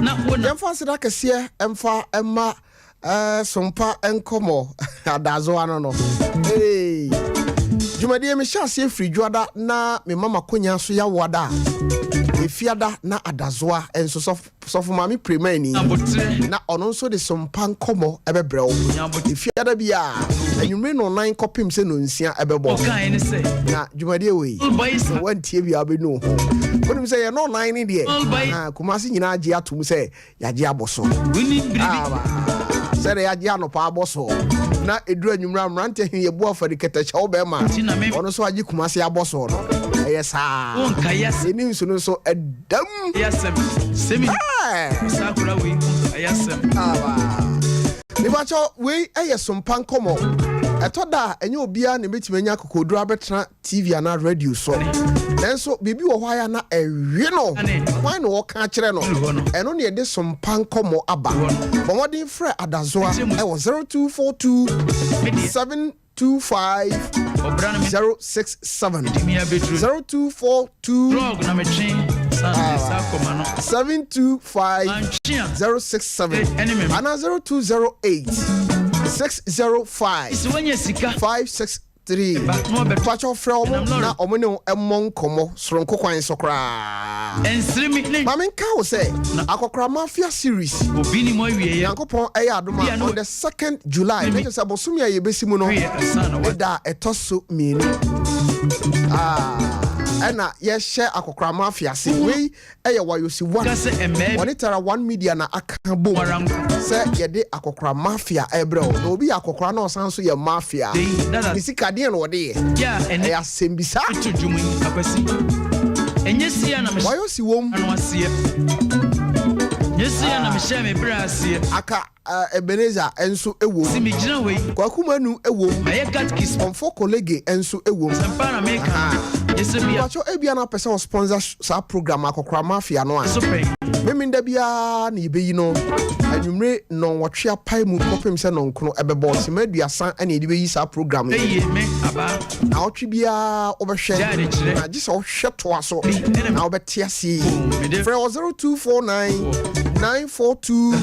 Yemfa sida kese emfa emma sompa enkomo adazo ano no. Hey. Jumadi me hyase free dwada na me mama konya so ya wada. Efiada na adazoa enso sofo mami premani na ono nso de sompa nkomo ebebrewo. Efiada bia anwumre no 9 kopim se no nsia ebebo. Na jumadi we wantie bia abenu. Wonim say no 9 ni de. Kumasi nyina age atum say yaje aboso. Say yaje anopa aboso. Na eduru anwumre amrante hin yebu afari ketacha obema. Ono so age kumasi aboso no. Eyesa. Eni nso no so edam. Yesem. Semi. Sakura we. Yesem. Nibacho we sompan komo. Etoda enye obia na betimanya kokoduru abetra TV ana radio so. Nenso bibi wo hwa na ewe no. Why no woka kire no. Eno ne de sompan komo aba. Bomodin frɛ adazoa e wo 0242 725 067 0242 725 067 and 0208 605 563 Pacho from na omone emmon komo soronko kwan sokra Mama nka say akokra mafia series obini mo wiye yankopon adoma on the 2nd July make say bosumi aye besimu no da etoso minu ena ye share akokra mafia se we wayosi one monitor one media na aka bom say ye de akokra mafia ebre o obi akokra na osanso ye mafia nisika de no de ye ya sembisa atudwumu akwasi enyesia na me wayosi wom anu asie yesia na me share me bra asie aka Ebeneza enso ewo simigina we kwakumanu ewo maye catkis onfo colleague enso ewo sampana meka yesebia wacho ebia na person sponsor sa program akokra mafia no a meminda bia na ibeyi no anwumre no wotwe apai mu kopem se no nkono ebebo simaduasan ane edibeyi sa program me aba na wotwe bia obehwe na gisa ohwe to aso na obete ase frɛ 0249 942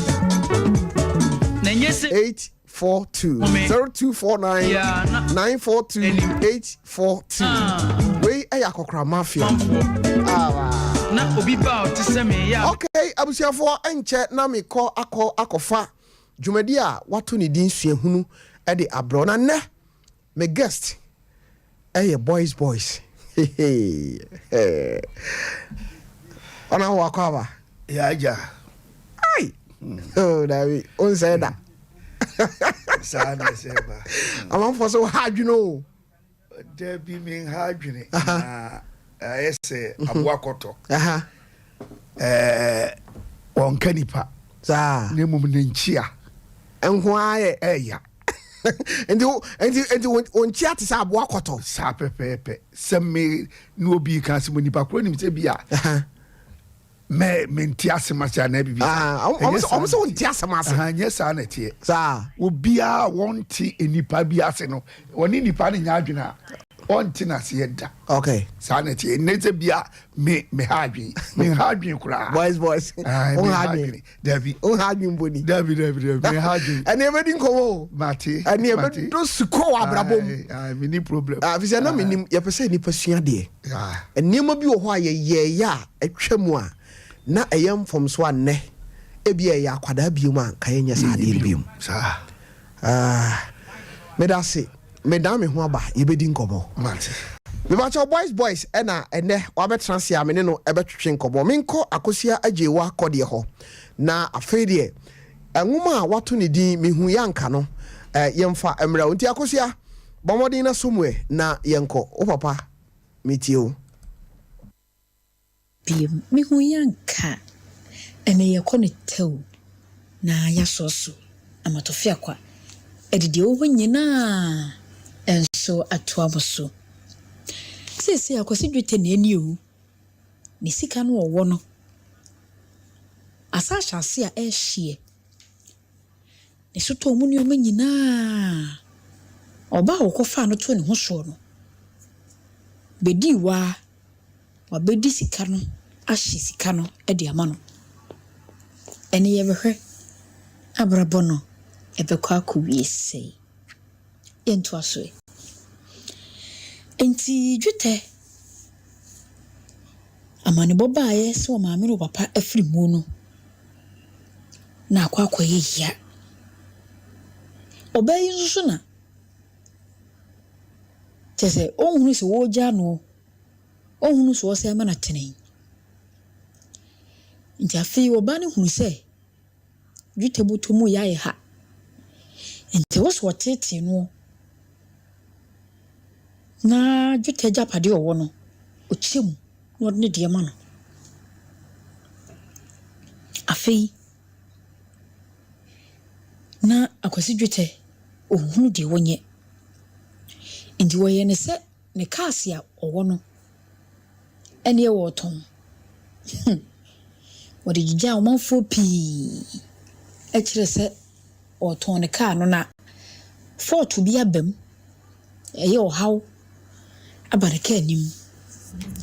842 0249 942 842 we ayakokra mafia na obi ba otiseme ya okay abusiafo enche na mekọ akofa dwumadi a wato ne din suahunu e de abro na ne me guest boys ona wakwa ya ja ai oh David on say that sana seba amam for so hadwuno there be me hadwune na ese aboakoto wonka nipa za ne mum ne nchia enho aye eya endi onchi ate sa aboakoto sa pepepe semme no obi kan se nipa kro nim se bia me ntiasema cha na bibi so ntiasema se nye sa na tie sa obia wonti enipa bi ase no woni nipa ne nya adwena wonti na se yeda okay sa na tie nete bia me hadwen kura boys on hadwen David on hadwen boni David me hadwen ene ebedi nkowo mate ene ebedi do suko abrabom me ni problem afisa na menim ye pese nipa sua de enema bi wo ho aye ya atwam a na eyam from so anne ebia ya akwada biom a kan nya sa de biom sa medase medame ho aba yebedi nkomo mate me bacho boys ena ene wabetransia me ne no ebetwetwe nkomo menko akosia ajewa kode ho na afede enwuma a wato ne din mehu yanka no yemfa emra nti akosia bomodin na somwe na yenko o papa metio biem mehu yanka ene yekone tew na yasoso Tofiakwa edide wo nyina enso atoamoso sese akwasi dwete na ani o ne sika no wo no asa hyase a ehye ne soto mu ne o nyina oba wo kofa no to ne ho so no bedi wa wabedi sika no ahye sika no e de ama no ene ye behwe abrabɔ no ebekɔ akɔwie sei yento aso enti dwetɛ amane bɔbaaye so maame no papa afiri mu no na akɔakɔyɛ hia obayi nso na tese ohunu se wo gya no ohunu so se ma na tene nti afei oba ne hunu se dwetɛ buto mu yae ha nti wo so tete no na dwetɛ japade owo no okyem no ne de ma no afei na akwasi dwetɛ ohunu de wonye nti wo ye ne se ne kaase a owo no ene ye wo ton wo de gija omanfo pii e kire se o ton ne ka no na fort bi abam eye o haw abareka anim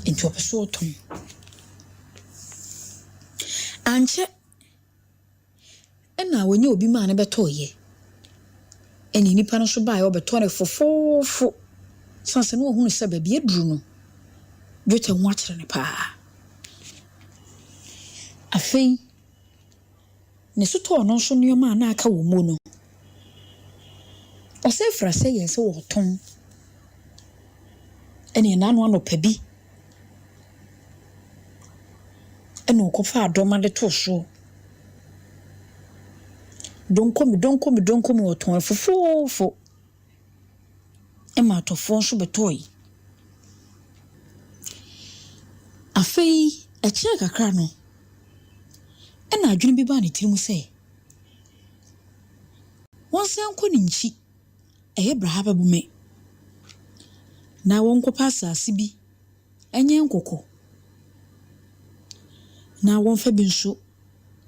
nti opeso ton anche ena wonye obi ma ne beto ye eni nipa no so bae obeto ne fofofo sanse no ohunu se ba bi eduru no dwetɛ ho akyere ne pa afei ne soto no so nneoma na aka wo mu no ɔsɛ frase yɛ sɛ wo ton eni na no anopa bi eno kofa adoma de to so donkomi wo ton fofofo ema atofo so betoi afei ekyia kakra no ena adwene bi ba ne tirim sɛ wonsan kɔ ne nchi ɛyɛ braha babume na wonkopa asase bi enye nkokɔ na wonfa bi nso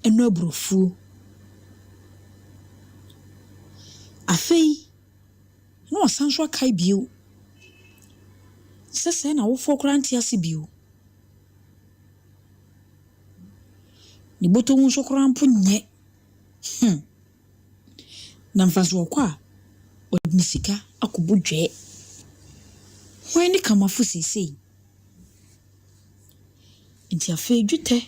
enu aburofuo afei no wasan so akai bio sese na wofo kora ntiase bio ni boto hu so kora mpo nye na mfaso kwa odni sika akobodwe hwan ni kamafo sesei nti afei dwetɛ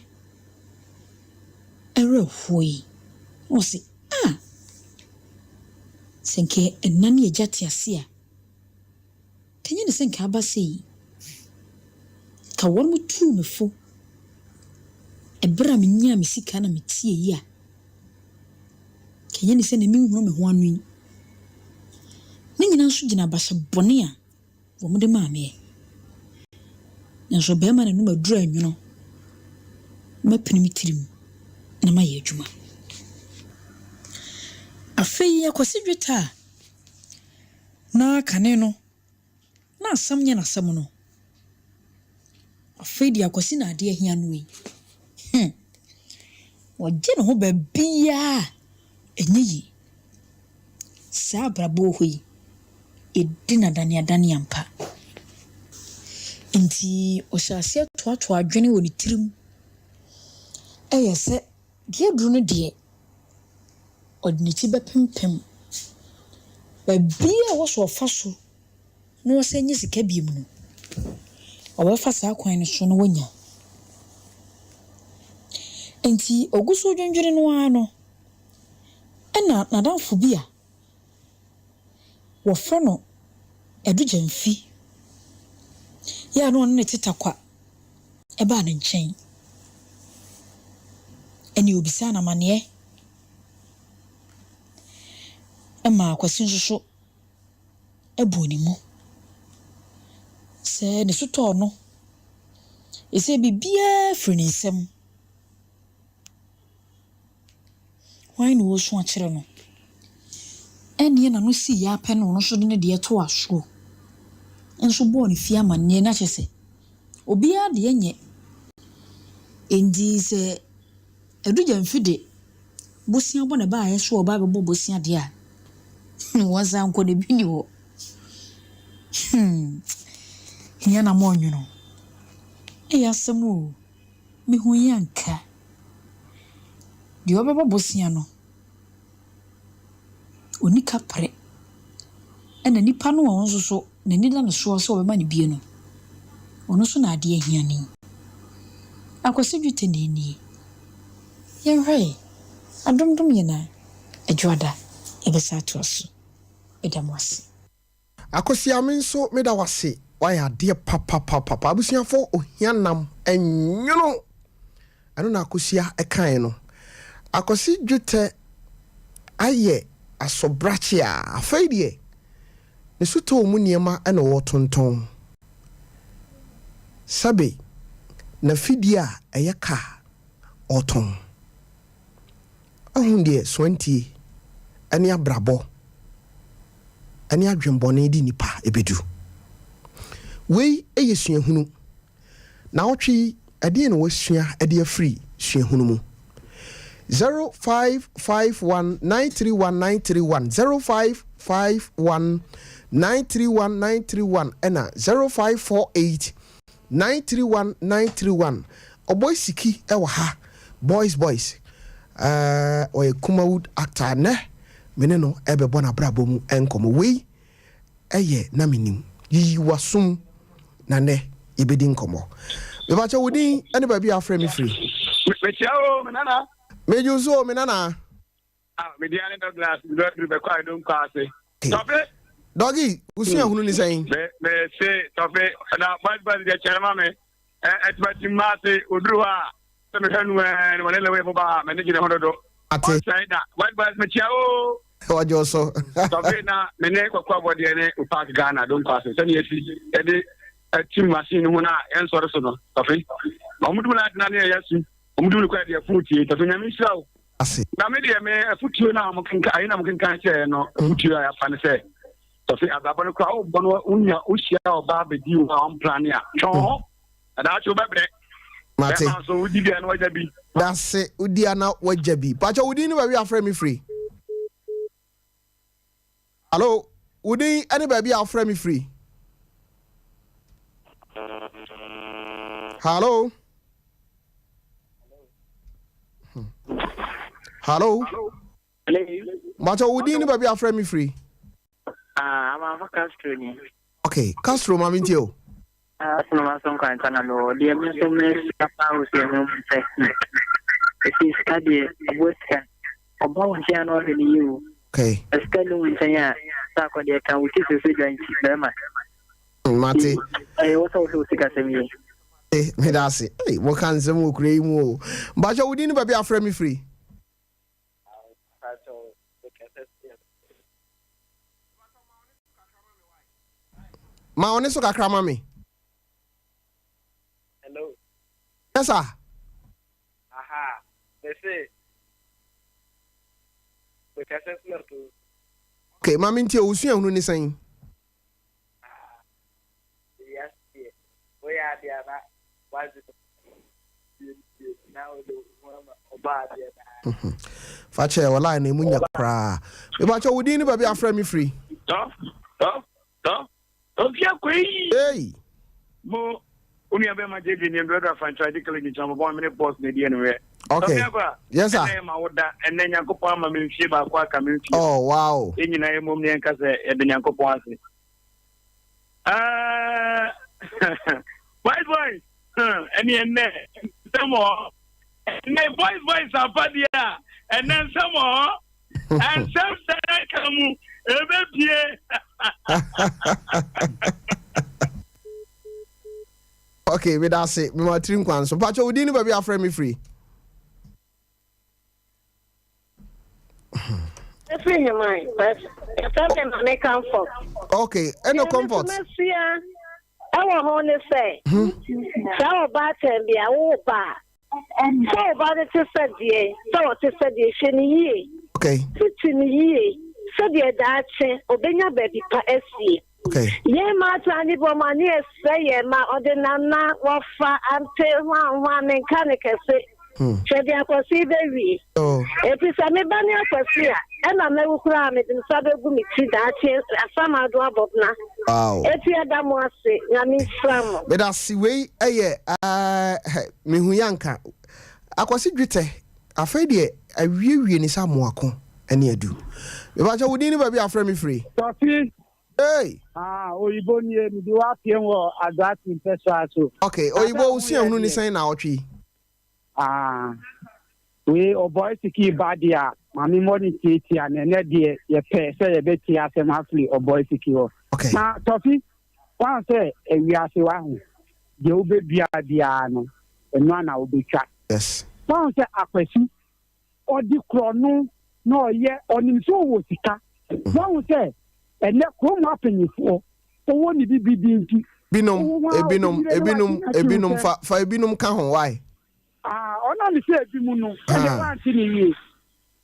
ere hoi o se senke enani ejati asia kenye ne senke abasei ka won mutu mefo ebra menya mesika na metie yi a kenye ne se na minhunu me ho anu ni nyina nso gina basha bone a wo mu de maame nso be ma na no madura anwuno mapini tirim na maye adwuma afei akwasi dwetɛ na kane no na asam nya na asam no afei di akwasi na ade ahia no yi wogye no ho babia enye yi sa brabo hoi edina dani ampa enti o hyase toato adwene woni tirim eyese die duru no de odnichi bepempem babia wo so fa so no se nyi sika biem no obefa sa kwan no so no wonya enti oguso dwendwene no ano ena nadamfo bia wo fra no edugyanfi ya no ne titakwa eba ne nkyɛn eni obisa na mane ema akwasi nsoso eboni mu se ne soto no ese bibia firi ne nsɛm why no so akyere no eni na no si ya pɛ no so de ne de to aso enso bo ne fia mane na kyese obia de enye endi se edugya mfide bosia bo ne ba ayeso oba be bosia de a wazan ko de bi ni ho hiya na mo nwuno e yasemu mi hu yanka di obeba bosia no onika pre ena nipa no won so na ni na so so obema ne bie no ono so na ade ahiani akwasi dwete ne ni yenhwe adomdom yena adwoada ebesa to so edamwase akwasi amenso meda wase waya de papa abusiafo ohianam enwono ano na akosia ekan no akwasi dwete aye asobrachi a afeidie ne suto mu niema ena wo tonton sabe na fidia eyeka oton ahundie 20 ani abrabo ani adwembone di nipa ebedu wei eyesuahunu na otwi ade ne wasua ade afri suahunu mu 0551931931 ena 0548931931 oboy siki ewa ha boys oye Kumawood actor ne mene no ebe bona brabo mu enkomo wei eye na Menim yi wasum na ne ibedi nkomo me ba cha wodi ene ba bi afre me free me chiao menana mejuzo menana mediane Douglas do be kwa don kwa se tope doggy usia hunu ni sayin me se tope na bad de chairman me etbati mate odruwa se me hanu en wale lewe ba me ni jine hododo ate saida bad me chiao wajoso tope na me ne kwa body ne upak Ghana don kwa se ni esi ede team machine hu na en soro so no tope omudu na na ne yesu omudu ko de futi to nyame hirawo ase na me de me futi na amukenka ayi na amukenka che no futi ya fa ne se to fi agaba no kwa obono unya uhia oba bedi wo on plan ya cho ada cho bebre mate so udi bia na wajabi dase udi ana wajabi pacha udi ni ba wi afre me free hello udi ani ba bi afre me free hello hello pacha udi ni ba bi afre me free I'm a Castro. okay Castro mami ntio No más son cantanalo. The American house in it is study Western. About Channel in you. okay A study in China. Sako de account which is a figure in Chima. mate I also sick as me. me dase mo kan sem wo kure mu pacha udi ni ba bi afre me free ma one so kakra ma me hello yes sir aha they say we can say no to okay ma me ntio usua hunu ni san yes we are there na why is now the oba there fache wala na emunya kra me ba cha wodi ni ba bi afra me free to Tofiakwa hey mo uni abe ma jeje ni brother franchise clinic chambo bon me boss ne die anywhere okay yes sir e ma woda enne nyankopon ama me mfie ba kwa aka me mfie oh wow enyina e mom ne nka se e de nyankopon ase boys any enne samo ne boys apadia enne samo and some say kamu ebe pie okay we that's it me ma trim kwan so pacho wodi ni ba bi afra me free free your mind but something make comfort okay no comfort I want to say so about be a oba so about it to say so to say sheni okay fitini so the dache obenya baby pa esi okay ye ma tani bo mani ese ye ma odinana wofa ante wan mechanic ese Chedi akwasi baby. Oh. Episa me bani akwasi a ena me wukura me din sabe gu mi ti da che afama do abobna. Wow. Etu adamu ase nyame fram. Me da si we eye me hu yanka. Akwasi dwete afei de awie ni sa moako ene adu me ba cha wodi ni ba bi afra me free Tofi hey oyibo ni mi di wa pie wo agati pesa so okay oyibo usi ehunu ni san na otwi we boy siki badia mami money titi and ene de ye pe say ye beti asem afli boy siki ho okay na Tofi wan say ewi ase wa hu de obedua dia no enu ana obetwa yes wan say akwasi odi krono no ye onim so wo sika wan say ene krom apanyifo owo ni bibi nti ebinom fa ebinom ka ho why ona ni se ebimu no ene wan ti ni yi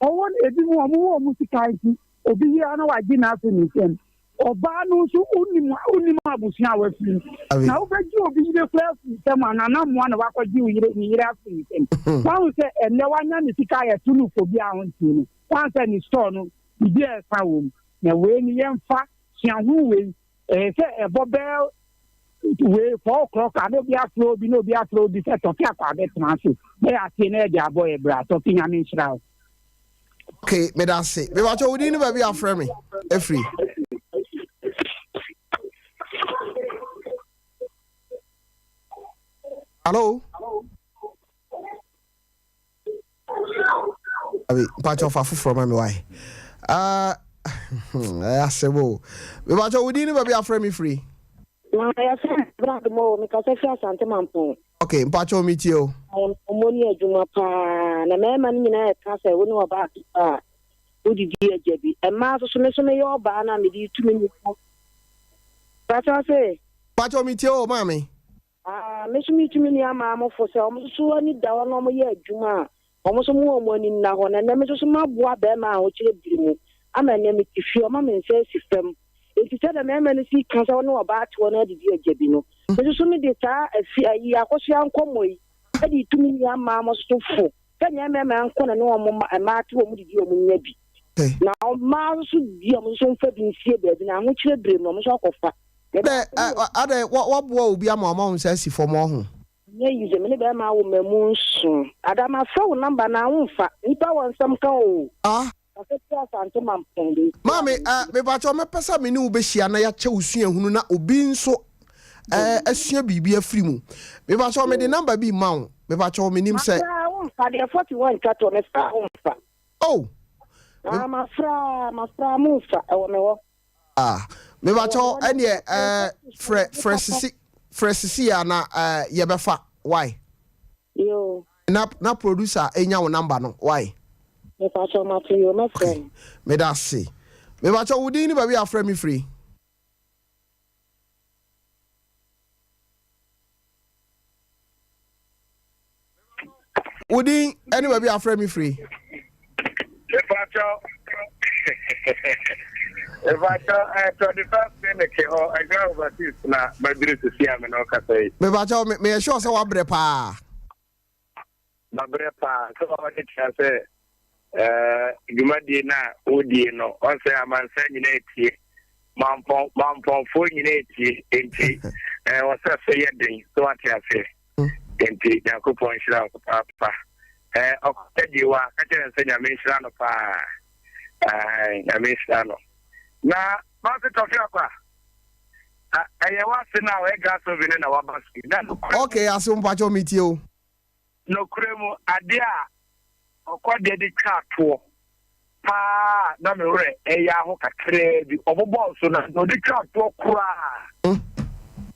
owo ebimu omo wo sika nti obi yi ana wa gi na afi ni sem oba no so unim abusia wa fi na wo beji obi yi class sem ana na mo na wa kwaji yire afi ni sem wan se ene wanya ni sika ya tunu fo bi ahun ti ni wan se ni store no bi e fa wo na we ni yemfa hiahu we se ebobel we 4 o'clock no be afro bi se Tofiakwa be transit be ati na e dia boy bra Tofi nya me nshira okay me da say me ba cho wodi ni ba bi afra me e free hello abi pa cho fa from me why asebo me ba cho wodi ni ba bi afra me free ya say brand mo me ka say asante mampon okay mpa cho mi ti o omoni adwuma pa na mema ni nyina e ka say woni oba odi di ajabi e ma so me yo ba na me di tumi ni ko pa cho mi ti o mami me so mi tumi ni ama mo fo say omo so ani da wono mo ye adwuma omo so mo omoni na ho na me so ma boa be ma ho kire birimu ama ne me ti fi o ma me say system enti say da mema ni si kan say wono oba ati wono di ajabi no me so me de ta afi ayi akoso ankomoyi e di tumi ni ama mo so fo kanya mema anko na no mo ma ati wo mu di o mu nya bi na ma so di o so mfa bi nsie be na ho kire birimu no so akofa ade what boy obi ama ma unsa si for mo ho nye yize me be ma wo mamu nso adama fa wo number na wonfa nipa won sam ka o asante mampende mami me ba cho me pesa me ni wo be hia na ya che usua hunu na obi nso asua bibia afiri mu me ba cho me de number bi ma wo me ba cho me nim se wonfa de 41 kato me fa wonfa oh ma fra mufa e wo me wo me ba cho ene fresh ya na ye befa why yo na producer enya wo number no why me ba cho ma to yo my friend me da see me ba cho wudi ni ba bi afra me free wudi any ba bi afra me free me ba cho if I tell the first minute, I go over this na Madrid to see him and okay say. Me ba cho me sure say wa bre pa. Na bre pa so what it say Jumadi na odi no on say aman say nyina etie. Mampon fo nyina etie enti o say den so what you say. Enti Yakopon shira papa. Okedi wa ka chen say nyame shira no pa. Nyame shira no. Na Master Tofiakwa wase na we gas over na wabaski na okay asum pa cho miti o no kremu ade a okode de chato pa na me re eya ho kakre bi obobo so na no de chato kura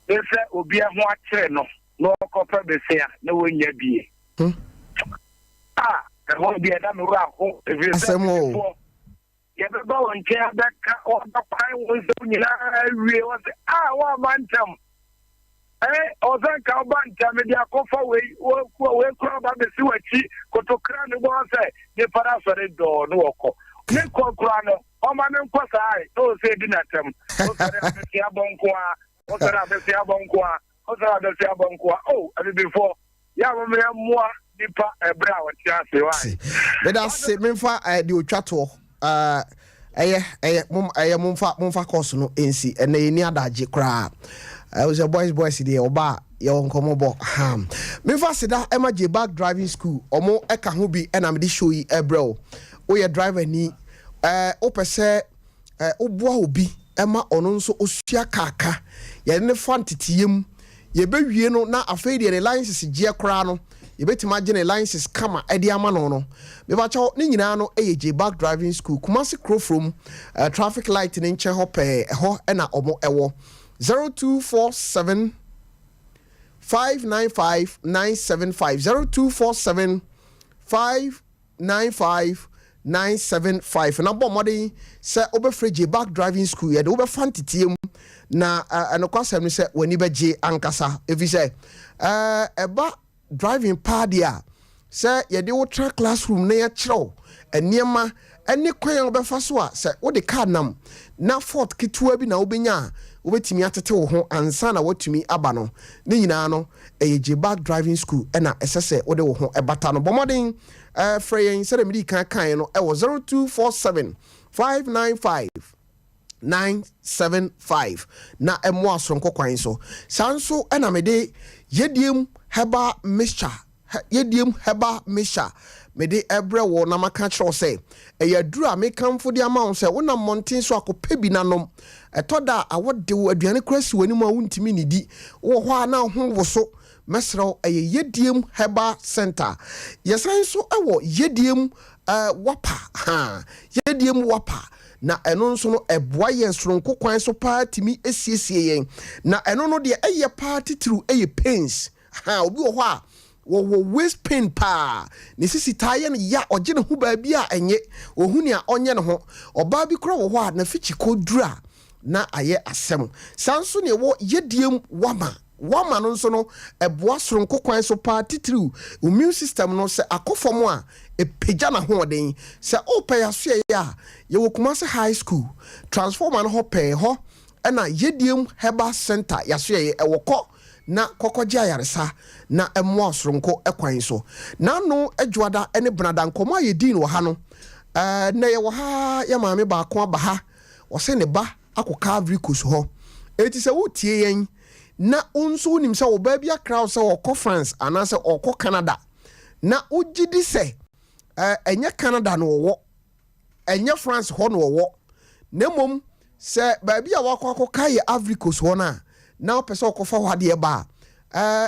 ese obi ho akere no okopa besia na wonya bie e ho bi da me ro aho asemo ya be ba won ke adaka o da pai won so nyina wie won se wa bantam o zan ka bantam dia ko fa we kura ba be si wachi kotokra ne bo se ne para fere do no woko ne ko kura no o ma ne nko sai o se di na tem o sare abesi abonko oh abi before ya mo me moa nipa ebra wa ti ase wa be da se me fa de otwato mumfa course no ensi ene ni adaje kra I was a boys the oba your uncommon ham. Me fast that Emma J back driving school or more eka hubi and I'm the show ye bro. O your driver ni opese obwa obi Emma ononso osua kaka ye ne fantitiem ye bewie no na afei de license gie kra no ye betima gene license kama ede ama no no me ba chawo ni nyina no J back driving school Kumasi crow from traffic light ni nche ho pe ho na omo ewo 0247 595 975 0247 595 975 na bo modi se obefre J back driving school ye de obefantitiem na anokwasem ni se wani beje ankasa efi se eba driving padia se ye de wo tra classroom na ye kiro eniema eni kwan obefa so a se wo de car nam na fort kitua bi na obenya obetimi atete wo ho ansa na watumi aba no ne nyina no J back driving school na esese wo de wo ho ebata no bomodin freyen se de medi kan no e wo 0247 595 975 na emo asonko kwan so sanso na mede yediem heba mixture mede ebre wo na maka kiro se eyaduru a mekamfo de ama won se wona monten so akopa bi nanom etoda awode wo aduane krasi wani mu a wontimi nidi wo ho na ho woso mesro yediem heba center yesanso ewo yediem wapa yediem wapa na eno nso no eboa yen soronko kwan so party esiesie yen na eno no de eye party through eye pains obi wo ho a wo waist pain pa ne sisi taye no ya oje ne hu ba bi a enye ohuni a onye ne ho oba bi kro wo ho a na fichi kodura na aye asem sanso ne wo yediem wama no nso no eboa soronko kwan so party through immune system no se akofom a epeja na ho den se opa ya so ya ye wo Kumasi high school transformer no ho pe ho na yediem heba center ya so ye ewoko na kokoje ayaresa na emo soronko ekwan so na no adwada ene brada nkomo ayedin wo ha no na ye wo ha ya maame ba ko aba ha wo se ne ba akoka Africos ho eti se wo tie yen na unso nim se wo ba bia crowd se wo France anase wo Canada na ugidi se enye Canada no wo enye France ho no wo nemom se ba bia wakọ kai Africos ho na opese okofa wade ba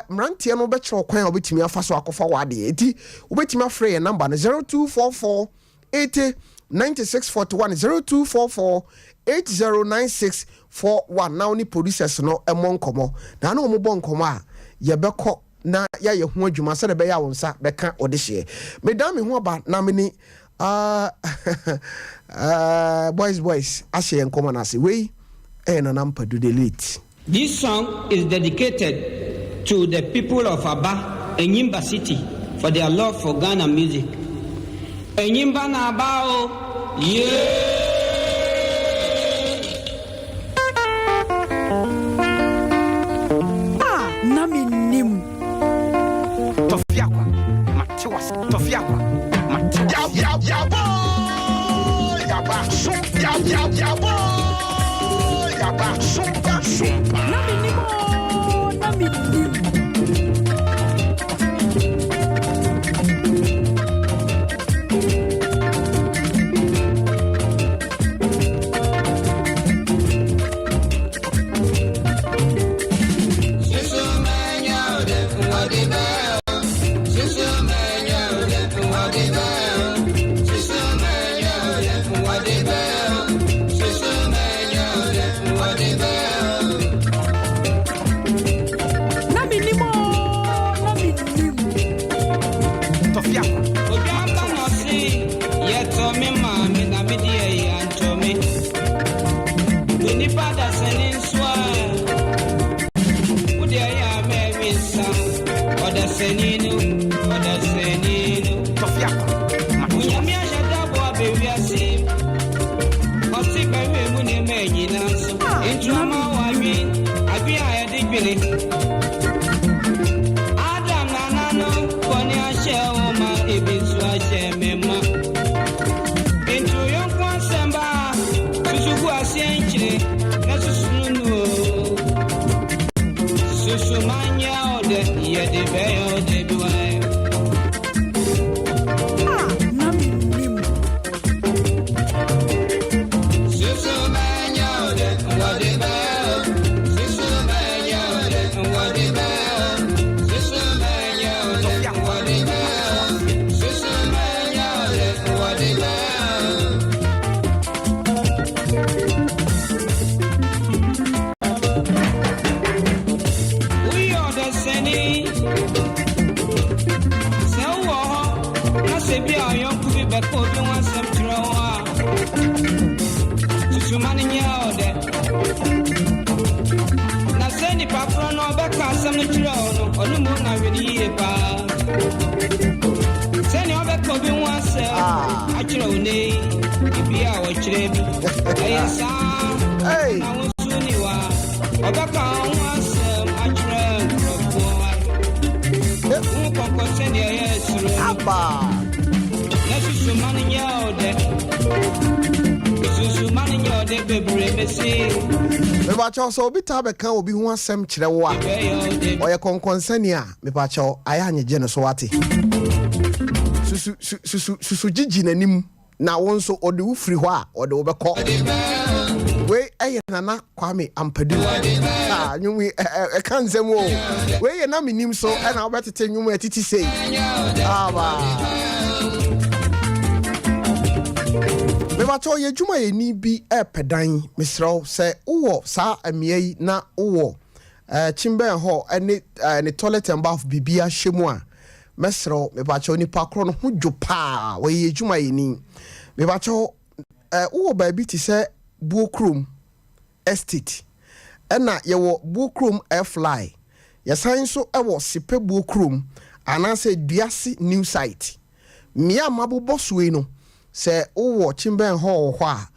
mrantie no be kire kwan obetimi afa so akofa wade eti obetimi afre ye number no 0244 80 9641 0244 809641 now ni producers no emonkomo na na omo bonkomo a ye beko na ya ye ho adwuma se de be ya wonsa beka odehye medam ho ba na meni boys ashe enkomo na se we na nampa do the late. This song is dedicated to the people of Aba, Enyimba City, for their love for Ghana music. Enyimba na Aba, yeah! Menim Tofiakwa Matiwas Tofiakwa Matiwas ya boy ya ba sumpa na menim Susumanya ode yede beyo de duai. Menim. Susumanya ode wade beyo. Susumanya ode wade beyo. Susumanya ode wade beyo. Susumanya ode wade beyo. We are the same. So, I say, be a young could be back for the one some throw. Susumani yode. Na send the papa no back as some throw. Or no more than really. Send your back for the one self. I throw nay. If you are watching, yes, Hey. I was soon you are. Or back on one self. I throw. Abba. Me ba cho so obi ta be kan obi ho asem kire wo a oye konkonsani a me ba cho aya anyeje no so wate susu gigi nanim na won so ode wo firi ho a ode wo be ko we eye nana kwame ampadu nyumi e kan zem wo we ye na menim so e na obetete nyumu etiti sei aba me ba to ye dwuma ye ni bi e pedan misraw se uwo sa amiei na uwo chimben ho ne toilet and bath bibia hwemu a mesraw me ba cho ni pakro no ho dwopa we ye dwuma ye ni me ba cho uwo ba bi ti se Buokrum estate ena yewo Buokrum airfly yesan so ewo sipe Buokrum anase duasi new site mia mabubo suwe no se uwo chimben ho a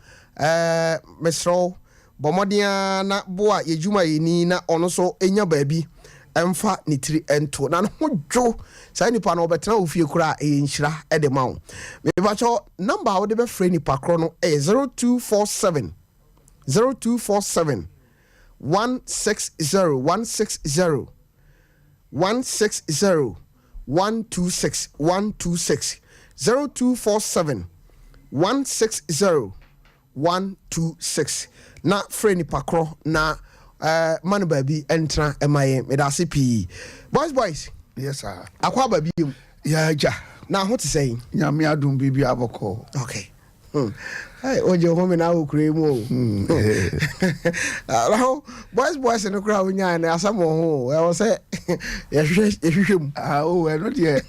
mesro bomodia na boa yejuma yini na ono so enya baabi emfa nitiri ento na ho dwo sai nipa na obetena ofie kura enhira ede mawo me ba cho number wo de be free nipa kro no 0247 160 160 126 0247 160 126 na free pakro na man baby entra emaye medase pi boys Yes sir. Akwa baby Ya ja. na ho te say Nyame adum bibi aboko. okay hey oje home na okure mu now boys no kra wonya na asamo ho e wo say yehwehwem O we no de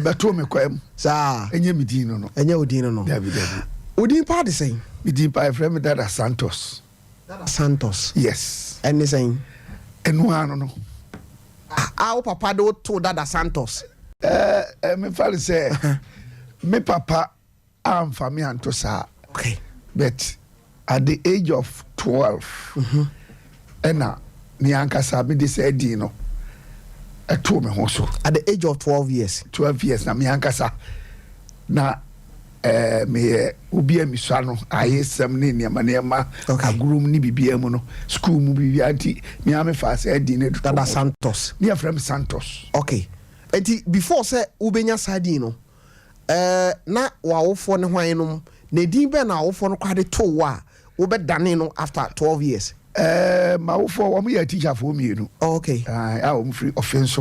beto me kwam. sa Enye midin no. enye odin no David. odin pa de say Midin pa friend Dada Santos. Santos Yes. any saying Enu ano no. Our papa do to Dada Santos. Me fa say me papa am family anto sa. Okay. But at the age of 12, ena me ankasa me de say di no. Eto me ho so. At the age of 12 years. 12 years na me ankasa na me obi amisua no ayesem ne niama agurum ni bibia mu no school mu bibia anti me am fa say di ne Dada Santos. Me from Santos. Okay. Enti before say ubenya sadi no na wawofo ne hwan no na din be na wawofo no kwade to wa wo be dane no after 12 years. Ma wofo wo me ya teacher for me no. Okay. I am free offense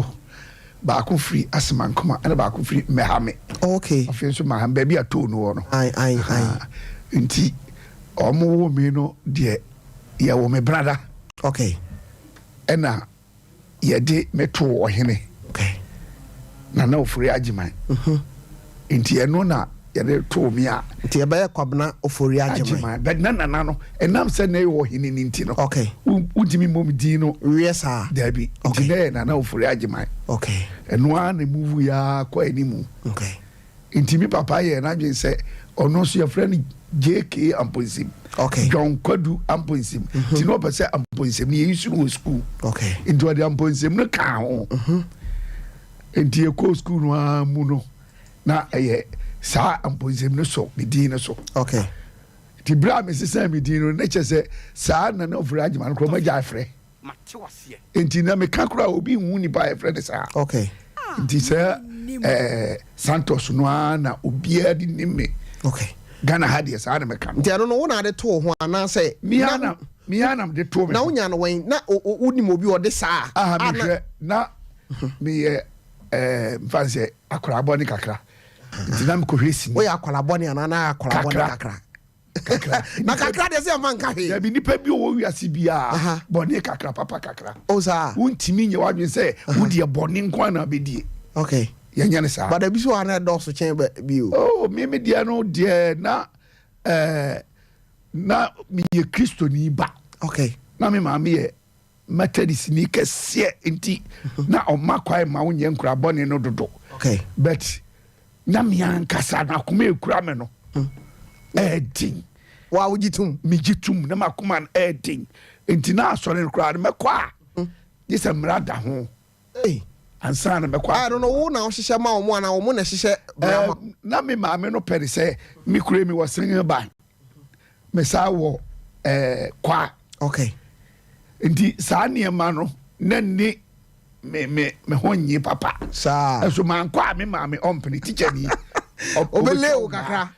ba ko free asman koma ana ba ko free mehame. Okay. Offense ma han ba bi ato no no. Ai. Nti omo wo me no de ya wo me brother. Okay. Ena ye de meto ohene. Okay. Na ofuri agiman. Nti eno na ye de to me a Nti ebe kwabna ofori agiman. But na no enam se na wo hene ni nti no. Okay. Udimi mom di no. Yes sir. Dabi. Nti na ofuri agiman. Okay. Eno an move ya kwa animu. Okay. Nti mi papa ye na dwen se ono so your friend JK Amponsim. Okay. John Kwadu Amponsim. Ti no pese Amponsim ni yisu school. Okay. Nti odi Amponsim no ka ho. Nti e ko school no amu no. Na sa Amponsim no so bidi no so. Okay. Ti bra me sesa me di no na che se sa na na ofura agima no kro ma ja afre. enti na me ka kura obi hu ni ba e friend sa okay enti say Santos no na obi adi ni me okay Ghana had yes ana me ka nti ano no wona de to ho ana say mi anam de to me na wonya no wen na unim obi o de sa na me mfanse akora aboni kakra nti na me ko hwesi o ya akora aboni ana na akora aboni kakra na kakra de se man ka he ya bi nipa bi o wiase bia boni kakra papa kakra o sa untimi nye wadwen se wudi boni nko na bedie okay yanya ne sa but da bi so ana do so chen bi o oh me dia no de na mi ye Kristo ni ba okay na me ma me ye Methodist ni kese enti na o makwai ma wonye nkura boni no dodo okay but na me ankasa na kuma ekura me no edin wa wujitum mi jitum na makuma edin enti na asore nkura me kwa yesa mrada ho ansa na me kwa I don't know who na ohihye ma omo na omo na hihye brama na me ma me no pere se mi kure mi wasenge ba me sa wo kwa okay enti sa niema no na ni me honyi papa sa eso man kwa me ma me ompeni teacher ni obele o kakra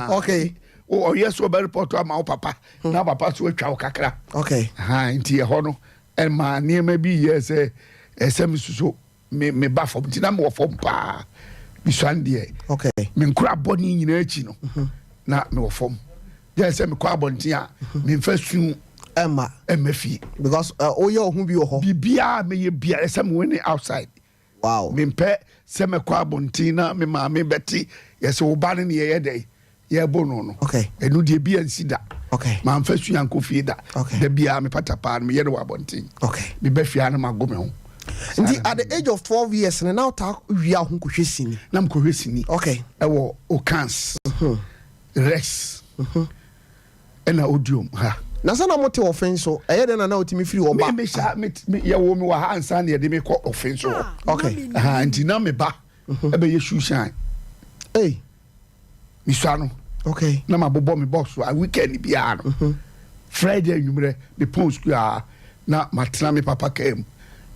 okay o yes o be report ama o papa na papa so atwa o kakra okay enti e ho no e ma niema bi yes esem suso me ba fom ti na me wo fom pa bi swande okay me nkura boni nyina achi no na me wo fom yes me kwa bonti a me fasu Emma fi because oh yo hu bi wo ho bibia me ye bia esem we outside wow me mpe se me kwa bonti na me ma me beti yes wo ba ne ye dey ye bono no okay enu de bia nsida okay ma fasu yanko fie da da bia me patapa me ye de wa bonti okay me ba fia na magome ho ndi at the age of 12 years and now ta wia ho ko hwesini na mko hwesini okay ewo okans rex ena odium ha na sana mote offense so eye de na otimi free oba me sha me ye wo me wa ha ansa na ye de me ko offense so okay anti na me ba ebe ye shoe shine mi swano okay na ma bobo me box a weekend bia no Friday nwumre me post ya na matena me papa kem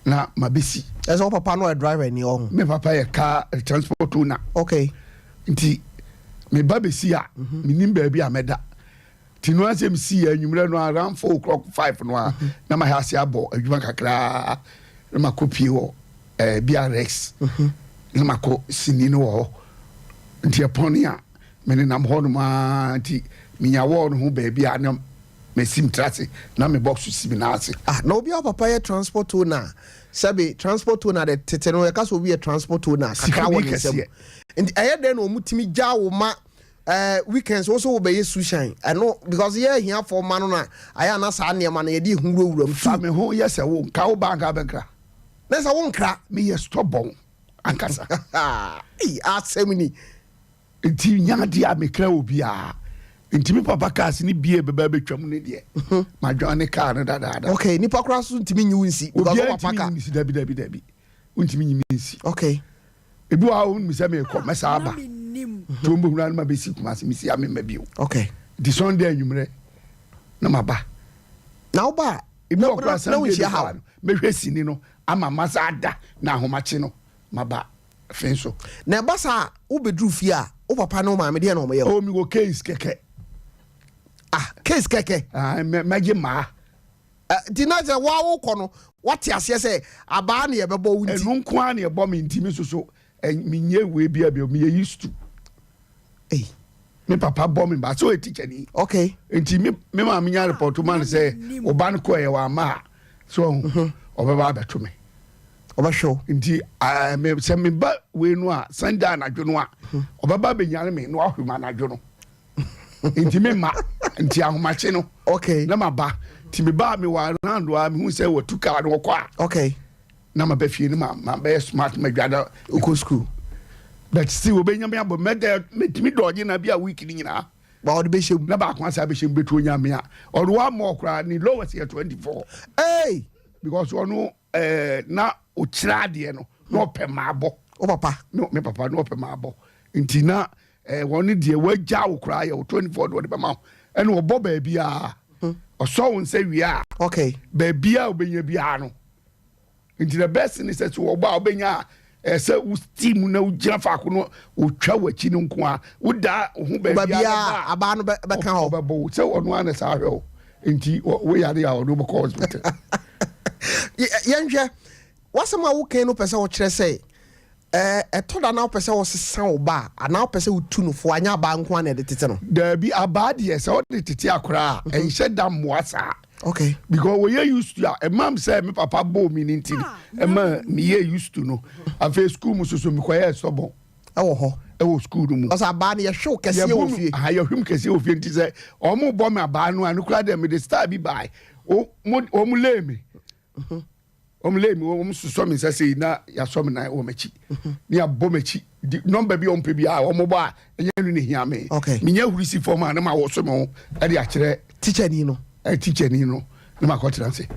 na mabesi eso papa no a driver ni o me papa ye car transport owner okay nti me babesi a me nim ba bia meda tinu asem si anwumre no around 4:05 no na ma hase abo adwuma kakra na ma kopie wo BRX na ma ko sini no wo nti aponi a me ne nam ho no ma nti minya wo no ho ba bia na me sim trase na me box si bi na ase na obi papa ye transport owner sabe transport owner de tete no ye ka so obi ye transport owner kakra wo nsem nti aye de no mutimi gya wo ma weekends also will be sunshine I know because here for man na aya na sa ne man ye di hunwuram fa me ho yes e wo ka wo banka benkra na sa wo nkra me ye stubborn ankasa asemni nti nya dia me kra obi a nti me papa cars ni bie beba betwam ne de ma dwane car no dada okay ni pakra so ntimi nyi wonsi because papa ka nsi dabi ntimi nyi nsi okay ebi wa wo mi se me ko me sa aba tombo huna na besi kuma se misi ame mabio okay di Sunday anwumre na maba na oba ebi okra Sunday ha me hwesini no ama masa ada na ahomache no maba fenso na basa wo bedru fi a wo papa no ma me de na o me ye o mi go case keke case keke magi ma dinaje wa wo kono what ase se aba na ye bebo wunti enu nko a na ye bo me ntimi soso minye we bia me used to me papa bom me ba so a teacher ni okay enti me ma me nya report man say oban ko ye wa ma so obeba beto me oba show enti me se me ba we no a Sunday na dwo no a obeba be nyare me no ahwema na dwo no enti me ma enti ahomache no okay na ma ba ti me ba me wa rando a me hu say watu ka no kwa okay na ma ba fie ni ma be smart ma dwada uko school but still we nyame abo me doje na bia week ni nyina ba o de be shem na ba kwa sa be shem betu nyame a or wa mo kra ni lowest year 24 because onu na o kira de no no pe maabo o papa no me papa no pe maabo ntina woni de wagya wo kra ye 24 do de be ma ene wo bo ba bia ɔsɔ wo nsa wia okay baabia obenya bia no nti the best is that wo ba obenya say wo steam na wo gina faako no wo twa wachi no nko a wo da ho baabia aba no bɛka ho bɛbɔ sɛ ɔno ana sa hwɛ o nti wo yare a ɔno bɛkɔ hospital yɛnhwɛ wasɛm a wo kan no pɛsɛ wo kyerɛ sɛ ɛtɔ da na wopɛ sɛ wo sesa wo ba anaa wopɛ sɛ wo tu no fo anya aba nko ana ɛde tete no daabi aba deɛ sɛ wode tete akora a ɛnhyɛ da mmoa saa okay because we used to a mam say me papa bo me ninti e ma me used to no afa school mu so me koye sobon ɛwɔ hɔ ɛwɔ school mu ɔsa aba ne yɛhwe kɛse ofie ha yɛhwem kɛse ofie nti sɛ ɔmo bɔ me aba no anu kura dem de star bi bai o mo le me o mo so me sɛ na ya so me na o machi ni abɔ machi number bi on pe bi a ɔmo bɔ a ɛnyɛ no ne hia me me nya hurisi form a na ma wo so me ho ɛde akyerɛ teacher ni no teacher ni no na ma kwatira nse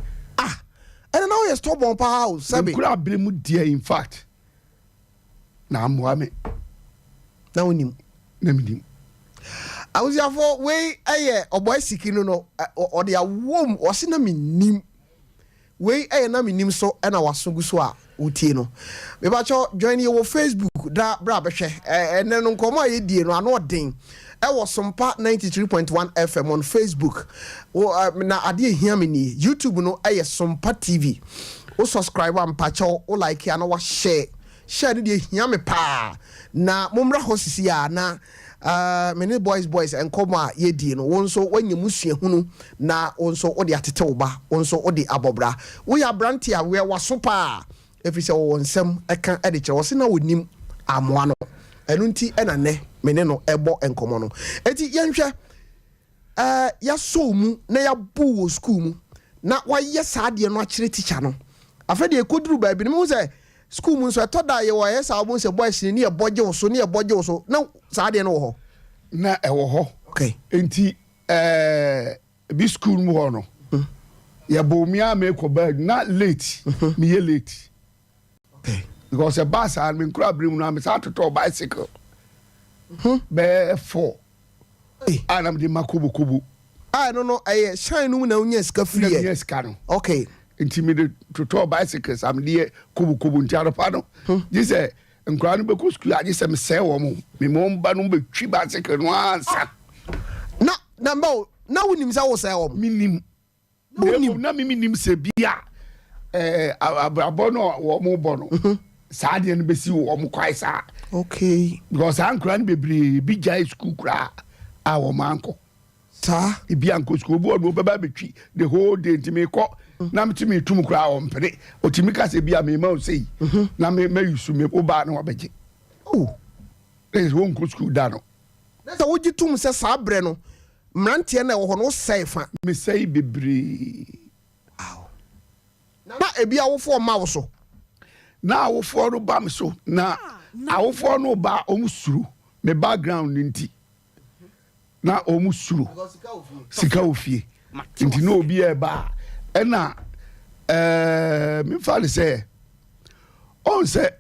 and now you stop on power sabi kura abire mu dia in fact na amoame na onim na minim awusiafo we oboy sikino no ode awom o se na minim we na minim so na wasogu so a utie no me ba cho join you Facebook da bra behwe ene no nkomo a yedie no ano den was Sompa 93.1 FM on Facebook. Na ade ehia me ni YouTube no Sompa TV. O subscribe am pacho o like ya na wa share ni de ehia me pa. Na momra hosisi ya na many boys enkoma ye die no wonso wanyemu suahunu na wonso ode atete wo ba wonso ode abobra. Wo ya branti a we waso pa. Efise wo nsem eka ede kire wo se na wonim amoa no. Enu nti ena ne mene no ebo enkomo no eti yenhwe ya so mu na ya bu wo school mu na wa ye saade no akire teacher no afede ekoduru ba bi no mu se school mu so etoda ye wo ye sa obo se boys ni e boje wo so na saade no wo ho na e wo ho okay enti bi school mu ho no ya bo mi a me ko ba na late me ye late okay because a bus and me kura brim na me sa to bicycle be 4 and am di makubu I don't know shine no na unya ska free yes can okay intimidate to bicycles am die kubu nti aropa no this nkura no be ku school age se me se wo mo me mo ba no be twi bicycle no ansa na mba na wonim sa wo se wo minim na minim se bia abono wo mo bono saade no be si wo mo kwai sa okay because ankura no bebre bi jai school kura a wo manko ta ibi anko school bo no baba betwi the whole day ntimi ko na mtimi tum kura wo mpere otimi ka se bia me ma o sei na me yusu me oba na wabeje there is one school da no na so wogi tum se sabre no mrantie na wo ho no seifa me sei bebre na ebi awofo ma wo so na awofo no ba me so na awofo no ba omusuru me background nti na omusuru sika ofie nti no obi e ba e na me fa le say on say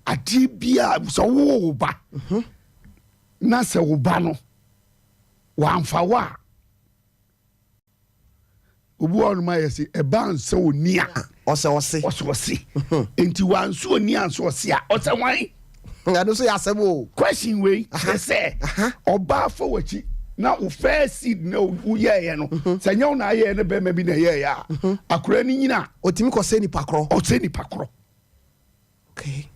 ati bia so wo ba na se wo ba no wa mfa wa obu on ma yesi e ba nse onia ose enti wan so onia so ose a ose wan ngado so yasebo question we say oba for wachi na o first seed na o ye no se nya na ye ne be ma bi na ye ya akura ni nyina otimi ko se nipa kro okay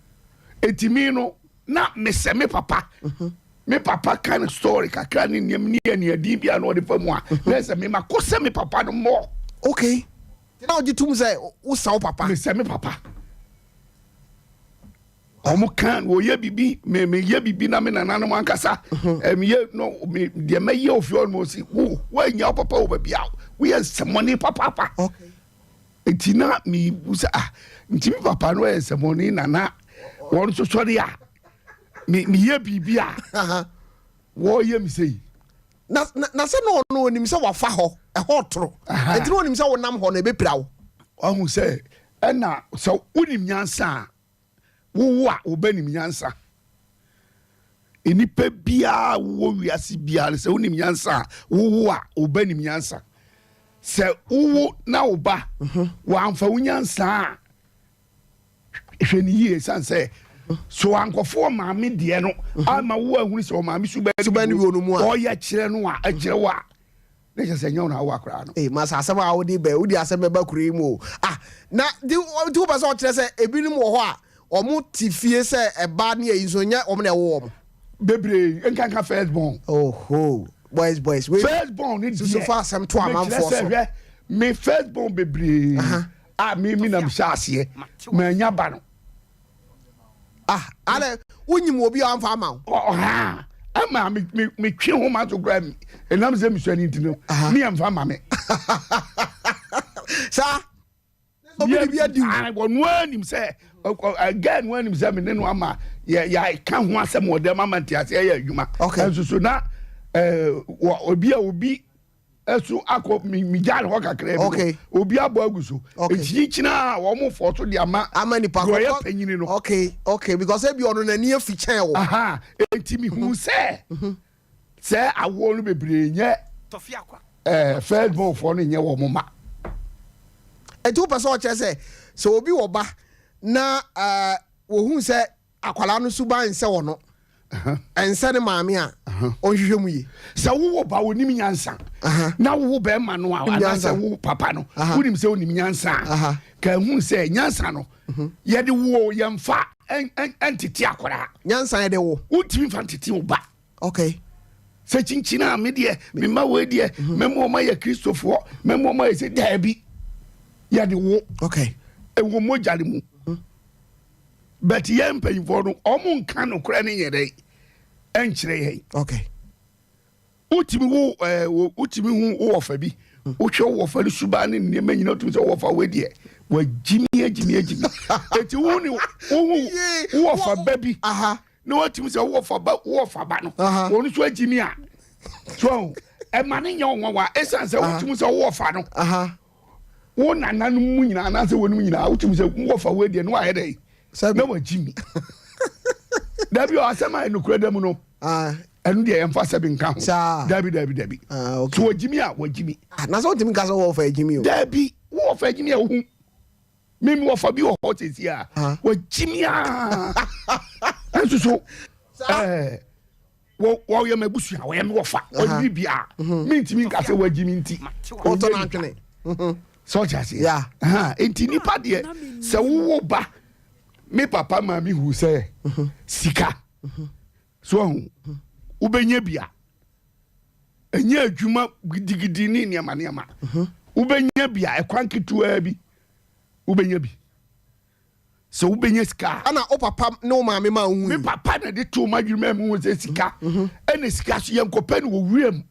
etimi no na me se me papa me papa kind of story kakra ni nyam ni adi bia no de famu a na se me makose me papa no mo okay na o gitum say wo saw papa me se me papa omo kan wo ye bibi me ye bibi na me nana no ankasa ye no me de me ye ofi on mo si wo nya papa wo bia wo ye semoni papa okay etina mi busa ntimi papa no ye semoni nana won so sori a me ye bibi a wo ye mi sei na se no onim se wafa ho e ho toro etino onim se wonam ho na e bepira wo ohun se e na so unim nyansa wo obanim nyansa enipa bia wo wiase bia se unim nyansa wo obanim nyansa se uwo na oba wa amfa unyansa hweni ye sanse so ankofo maame de no ama wo ahunu se o maame suba ni wo no mu a o ya kire no a akire wa ne je se nyawo na wa kra no masa asema a wo di ba wo di asema ba kure mu na di wo ba so kire se ebinim wo ho a omo ti fie se eba ne yinsonya omo na wo omo bebre enkanka first born boys we first born ni so far some to amanfo so me first born bebre me na mshase me nya ba no ale unyim obi amfa ama ama me twe ho ma to gra mi enam ze misani ntino me amfa ma me sa obi bia di wonu anim se again wonu se me no ama ya ka ho asem odem ama ntiase ya adwuma so na obi esu akọ mi jale ho kakra bi obi abo aguso echichina wo mo foto de ama ni pa ko panyini no okay because e bi ono na ni afi chen wo enti mi hu se awo no bebre nye Tofiakwa first born for no nye wo mo ma etu person che se so obi wo ba na wo hu se akwala no suban se wo no ense ne maame a onhwehwe mu yi sa wo ba wonim nyansa na wo be ma no a na se wo papa no wonim se wonim nyansa ka hu se nyansa no ye de wo ye mfa entity akora nyansa ye de wo utimi fa entity wo ba se chinchina me de me ma we de memo ma ye Christopher memo ma ye se dabi ye de wo e wo mo jale mu but ye mpanyifo no omo nka no kora ne yere enkyere ye utimi hu wo fa bi utwe wo fa suba ne ne manyina utimi se wo fa we de wa jimi eti wo ni wo fa baby no utimi se wo fa ba no wo ni so jimi a so e ma ne nya wo wa esanse utimi se wo fa no wo nana no mu nyina na se wo no mu nyina utimi se wo fa we de no wa he na wa jimi dabi o asema enukura dem no enu de yemfa se bi nka ho dabi so wa jimi a wa jimi na so timi ka so wo fa jimi o dabi wo fa jimi a wo hu mimi wo fa bi wo hotesi a wa jimi a enso so wo ye mabusu a wo ye me wo fa o bibia mi ntimi nka se wa jimi nti o to na twene so chase enti nipa de se wo ba me papa ma mi hu se sika so ubenya bia enya adwuma gidigidi ni niama ubenya bia ekwanketua bi ubenya bi so ubenya sika ana o papa no ma me ma hu me papa na de to ma dwuma mu se sika ene sika so yenkopɛ no wo wuram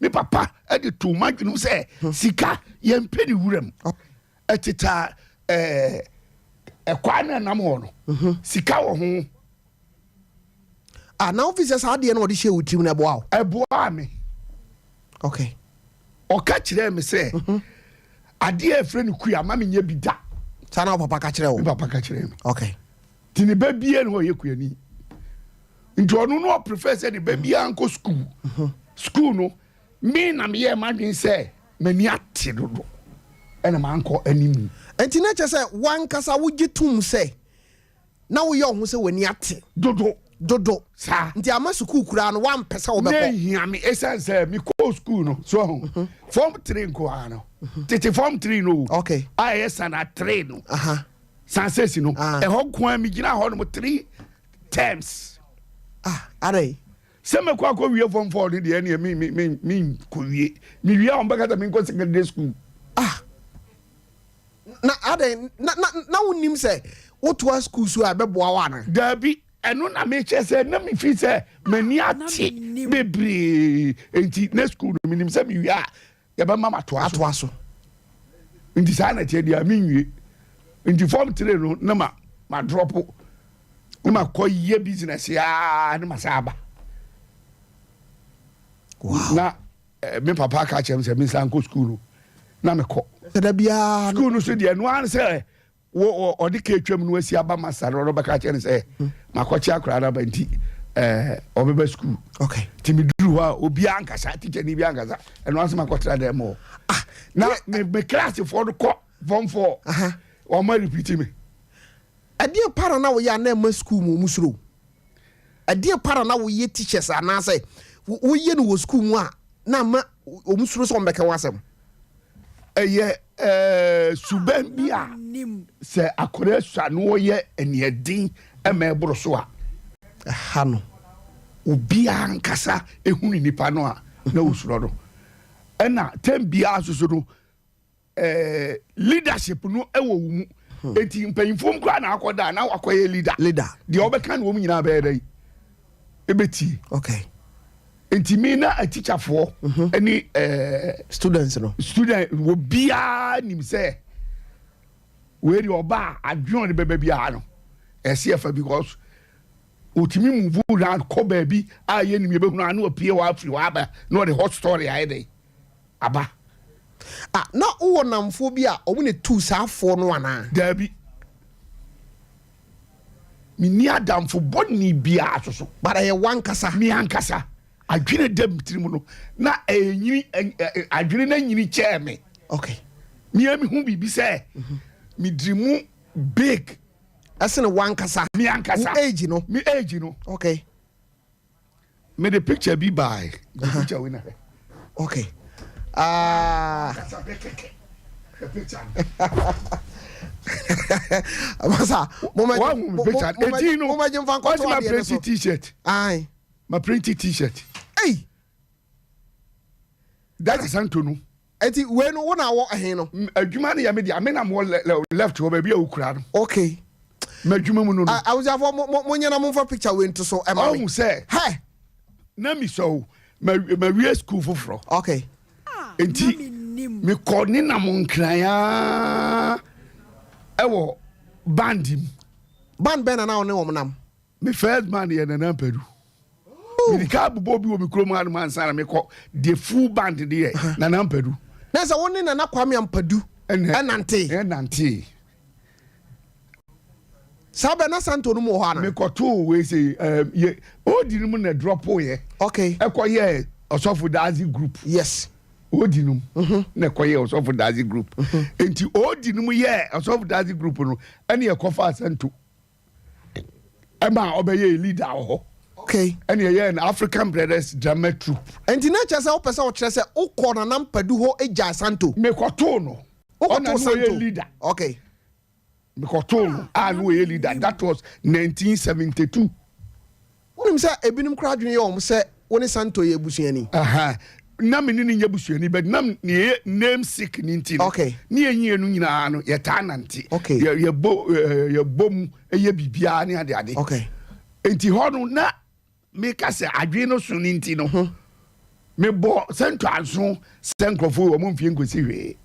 me papa e de to ma dwuma se sika yempɛ ni wuram etita ekwa na nam ho no sika wo ho na officers ade na odi she wutim na boa eboa me o ka kire me se ade e frɛ no kuya ma me nya bi da sana papa ka kire wo papa ka kire me tini ba bie no ye kuyani nti onu no prefer say ni ba bie anko school no me na me ye ma dwen se mani ate dodo ena ma anko animu enti na che se wan kasa wo gitum se na wo ye ohun se wani ate dodo sa nti ama school kura no wan pesa wo beko ne hia me esense me ko school no so form 3 ko ano tete form 3 no yes and a 3 no sanse no e ho ko mi gina ho no 3 terms are se me ko wie form 4 ni de ne mi ko wie mi wie on baka ta mi ko secondary school na ade na wonim se wotoa school so abeboa wa na dabi eno na me che se na me fi se mani ate bebre enti na school no minim se mi wi a ya ba mama to aso enti sa na che dia mi wi enti form 3 no na ma drop na ma ko ye business ya na ma saba na me papa ka chem se mi san ko school no na me ko da bia school no so dia no an se wo odi ka twam no asi aba masare ro baka che ne se makochi akra na banti obeba school. Okay. Timi duru ha obi ankasa teacher ni bi ankasa eno asema kwatra dem o. Na me class for the form 4. O ma repeat me. Ade para na wo ya na ma school mu musuro. Ade para na wo ye teachers ana say wo ye no wo school mu a na ma o musuro so mbeka wasem. Eye suban bia se akore sua no ye eniadin ema eboro so a ha no obi ankasa ehunu nipa no a na usuro do ena tem bia asoso do leadership no ewo mu enti mpanyimfo mkra na akoda na akoye leader de obeka na wo nyina be dai ebeti okay enti me na a teacher for any students no student wo bia nim say we ri oba adwon de beba bia no SCF because utimi move round ko baby a ye nim ye behunu anu apie wa afri wa aba no the hot story ai dey aba na wo namfo bi a omu ne tu saafo no ana dabi mi ni adamfo boni bia asoso bara ye wankasa mi ankasa adwene dem tirim no na enyini adwene na nyini chair me okay mi ami hu bibi say mi drimu big asene wankasa mi ankasa mi age no okay me the picture be by the picture winner okay Masa, what's my printed t-shirt? Aye. My printed t-shirt. Hey. That is Antonio. Eti when one hour ahead no. Adwuma na ya me dia me na mo left wo ba bia okura no. Okay. Ma adwuma mu no. I was afọ mo nyana mo for picture we nto so e ma. Oh say. Hey. Na mi so ma we school foforo. Okay. Enti me ko ni na mo nkran ya ewo bandim. Band ben na one wo nam. Me first man ye na Nampadu. Me ka bubo bi wo me krom anu man sana me ko the full band there na Nampadu. Na se woni na Kwame Ampadu enante. Sabe na santo no mo ho ana. Me ko to we say ye odi no na drop ye. Okay. Ekoye Osofo Dazi group. Yes. Odi no. Na ekoye Osofo Dazi group. Enti odi no ye Osofo Dazi group no ene ye kofa santo. Ema obeye leader ho. Okay. And you're an African Brothers drama troupe. And the nature of person or say, O corner Nampadu ho eja santo. Me kotono. O santo leader. Okay. Me kotono. No leader. That was 1972. When him say ebinim kra dwene yom say woni santo ye busuani. Na me ni nya busuani but nam ne name sick ninti. Okay. Ni enyi enu nyina no ye ta nanti. Okay. Ye bom ye bibia ne ade. Okay. Enti hono na me ka se adwe no so ninti no me bo sento anso senkrofo wo mfie nkosi hwe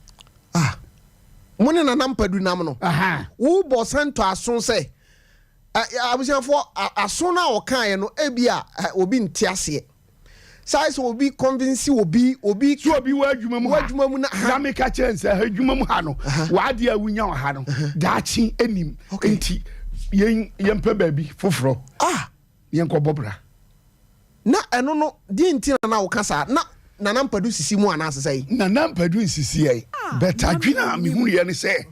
mone na Nampadu nam no wo bo sento aso se abusiafo aso na o kan no ebia obi ntiase sai so obi convince obi so obi wa adwuma mu na me ka chense adwuma mu ha no wa de awunya ha no daachi enim enti yen pe baby foforo yen ko bobra na eno no di nti na wo kasa na Nampadu sisi mu ana asesai na Nampadu sisi ai but adwina me hu ye ne se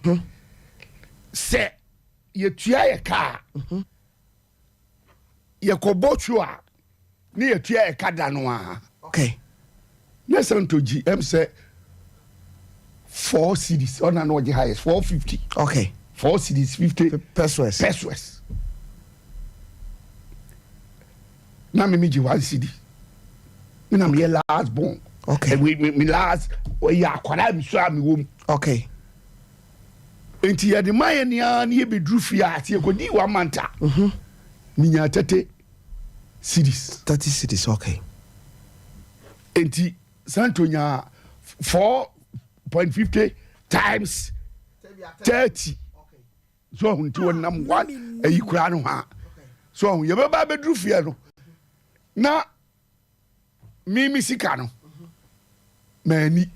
ye tua ye ka ye ko bochu a ne ye tua ye ka da no a okay na santo ji em se 4 cedis ona no the highest 450 okay 4 cedis 50 pesos na me ji 1 cedi me na me last born okay me last we ya kwara mi so am wo okay enti ya de maye ni an ye bedru fia ati ko di 1 manta minya 30 cedis okay enti santonya 4.50 times 30 so hunti wonam 1 ayi kura no ha so ye be ba bedru fia no na mimi sika no mani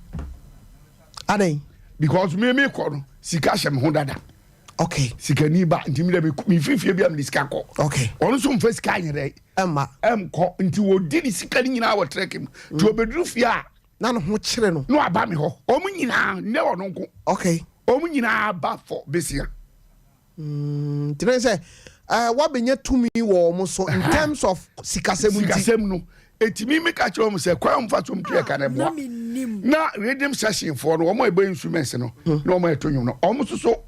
adai because mimi ko no sika hye me ho dada Okay. Sikani ba ntimi da me fifie bia me sika ko. Okay. Ono so mfa sika anyere. Emma. Emko nti wo di ni sika ni nyina wo trek mu. Ti obedru fia. Na no ho kyere no. No aba me ho. Omu nyina ne wo no nko. Okay. Omu nyina aba for besia. Tine say what benya tumi wo mo so in terms of sikasem no. Etimi me ka kyo mo say kwa mfa so mtue ka na bo. Na rhythm session for no omo ebe instruments no. Na omo etonwum no. Omo so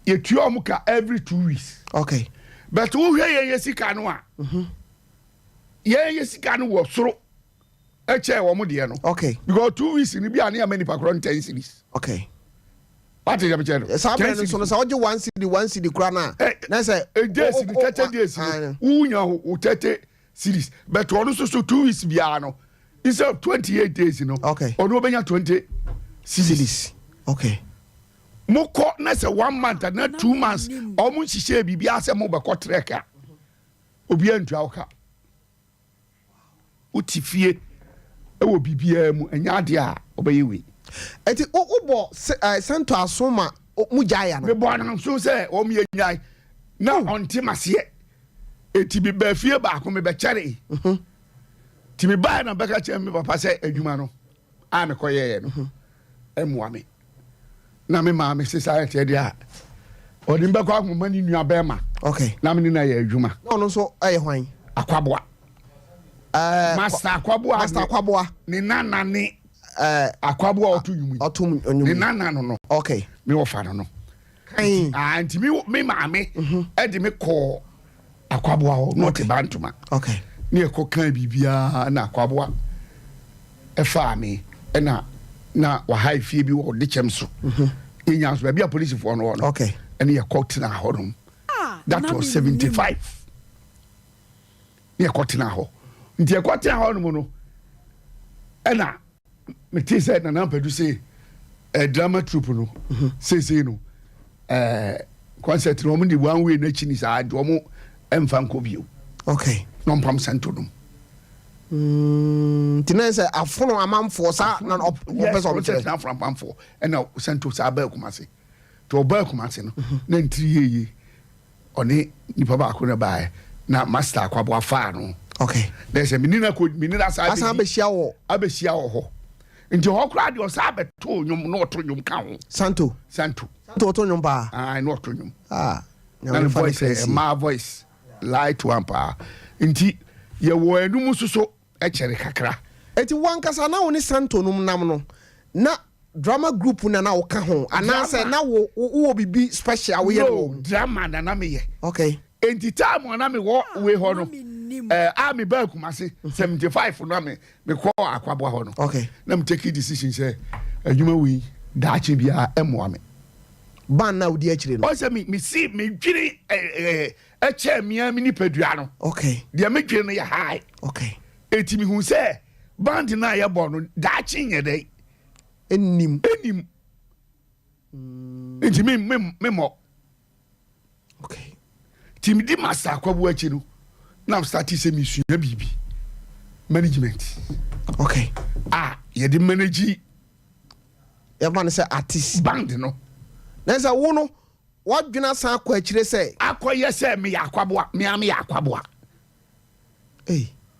you ka every 2 weeks. Okay. But who hear yesika no a? Yesika no wo soro. Eche wo mo de no. Okay. Because 2 weeks ni bia na many pakron 10 series. Okay. What is the Sabe so say oje 1 CD kura na. Na say days the 30 days. Unya o 30 series. But one so 2 weeks bia no. Instead of 28 days no. Okay. Ono benya 20 series. Okay. Moko na say 1 month and 2 months omo hihye bibia ase mo be kotreka obi antua oka utifie ewo bibia mu anya de a obeyewe eti ubo santo asoma mu jaya na me bo na so say o me nyai na onti mase eti bi ba fie ba ko me be kyare ti me ba na beka kyere me papa say adwuma no a me koyeye no emwa me na me ma me society dia odin be kwa akoma ni nua be ma. Okay. Na me ni na ye adwuma no so aye hwan akwaboa master akwaboa ni nana ni akwaboa otu nyum ni nana no okay me ofa no kan anti me ma me e di me ko akwaboa ho no te bantuma okay ni e ko kan bibia na akwaboa e fa me e na wa high fee bi wo de chem so enya so bia police for no okay and ye court na horum that was 75 ye court na ho nti ye court na ho no no ena me ti say na padu say drama troupe no say no concert no mo di one way na chini sa do mo emfa nko bio okay no mpam sento no tine say afono amamfo sa na opeso mo na afono amamfo ena sento sa ba kumase to ba kumase no na ntiri oni nipa ba ko na ba na master akwabo afa no okay there's a minina sa asa abehia wo ho nti ho kra de o sa beto nyum no to nyum ka ho santo to nyum ba no to nyum na voice my voice light one pa nti ye wo enum suso e kere kakra eti wankasa na woni santo num nam no na drama group na wo ka ho anase na wo bibi special wo ye no drama na me ye okay enti time na me wo we ho no me ba kumase 75 na me ko akwabo ho no okay na me take decision say adwuma wi daache bia emwa me ban na odi akire no o say me see me dwiri che mia me ni padua no okay dia me dwiri no ya high okay eti mi hu say band na ya bo no daache nye dai enim eti me mo okay tim di master akwabo achi no now start say me sua bibi management okay ye di manage e man say artist band no na say wo no wadwena san akwa akire say akoye say me yakwaboa me am yakwaboa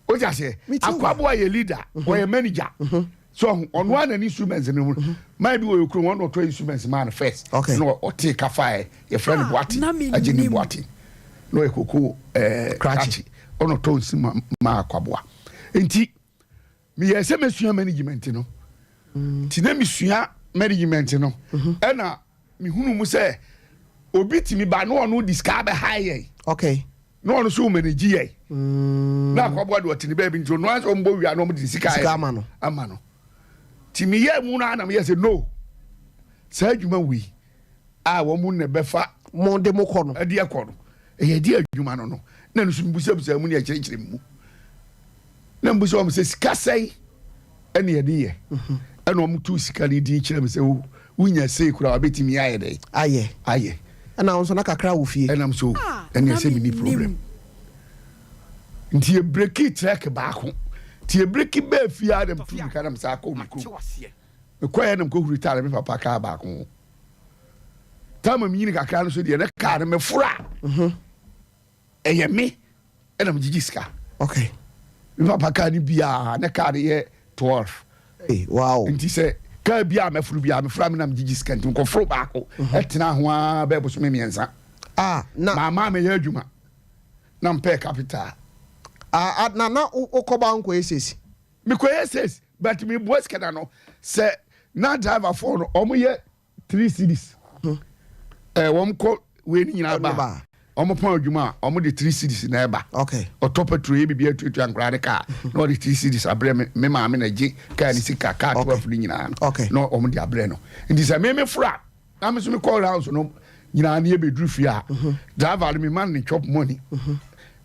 o ja say akwaboa ye leader or ye manager so on one an instruments no maybe we could one or two instruments man first no or take kafa your friend boati ageni boati no ekoko cratchy ono tonsi ma akwaboa enti me yese mesua management no ti na mesua management no e na me hunu mu se obi ti mi ba no ono discover high okay no ono so manage ye na akwaboa do tini ba bi nti no anso mbo wi ano mo disika ama no ti mi ye mu na me yese no sa adwuma wi wo mu ne befa mo de mo kono ade akono ye di adwuma no na no so mbusa mu ne ya kire mu na mbusa o se sika sei ene ye de ye ene o mu tu sika ni di kire me se wunya sei kura obetimi aye dey aye ena onso na kakra wo fie ena so ene se mi problem nti e break it track back ti e break ba fie adam tu ka nam sa ko mu ko me ko ya nam ko huru tare me papa ka back time me ni kakra no so de na car me fura eye me e na me gigiska okay me papa car ni bia na car ye 12 wow nti se car bia me furu bia me fura me na me gigiska nti ko furu baako etena ho a be bo so me miensa na mama me ye adwuma na mpe capital na ukoba nko esesi me ko esesi but me boys kada no se na driver for no omo ye 3 cities wom ko we ni nyina ba omo pon adwuma omo de 3 cities na eba okay otopa tru bibia tutu ankra de ka no de 3 cities abre me ma me na ji ka ni sika ka 12 ni nyina no omo de abre no ndi se me fra na me so me call house no nyina na e bedru fi a driver me man ni chop money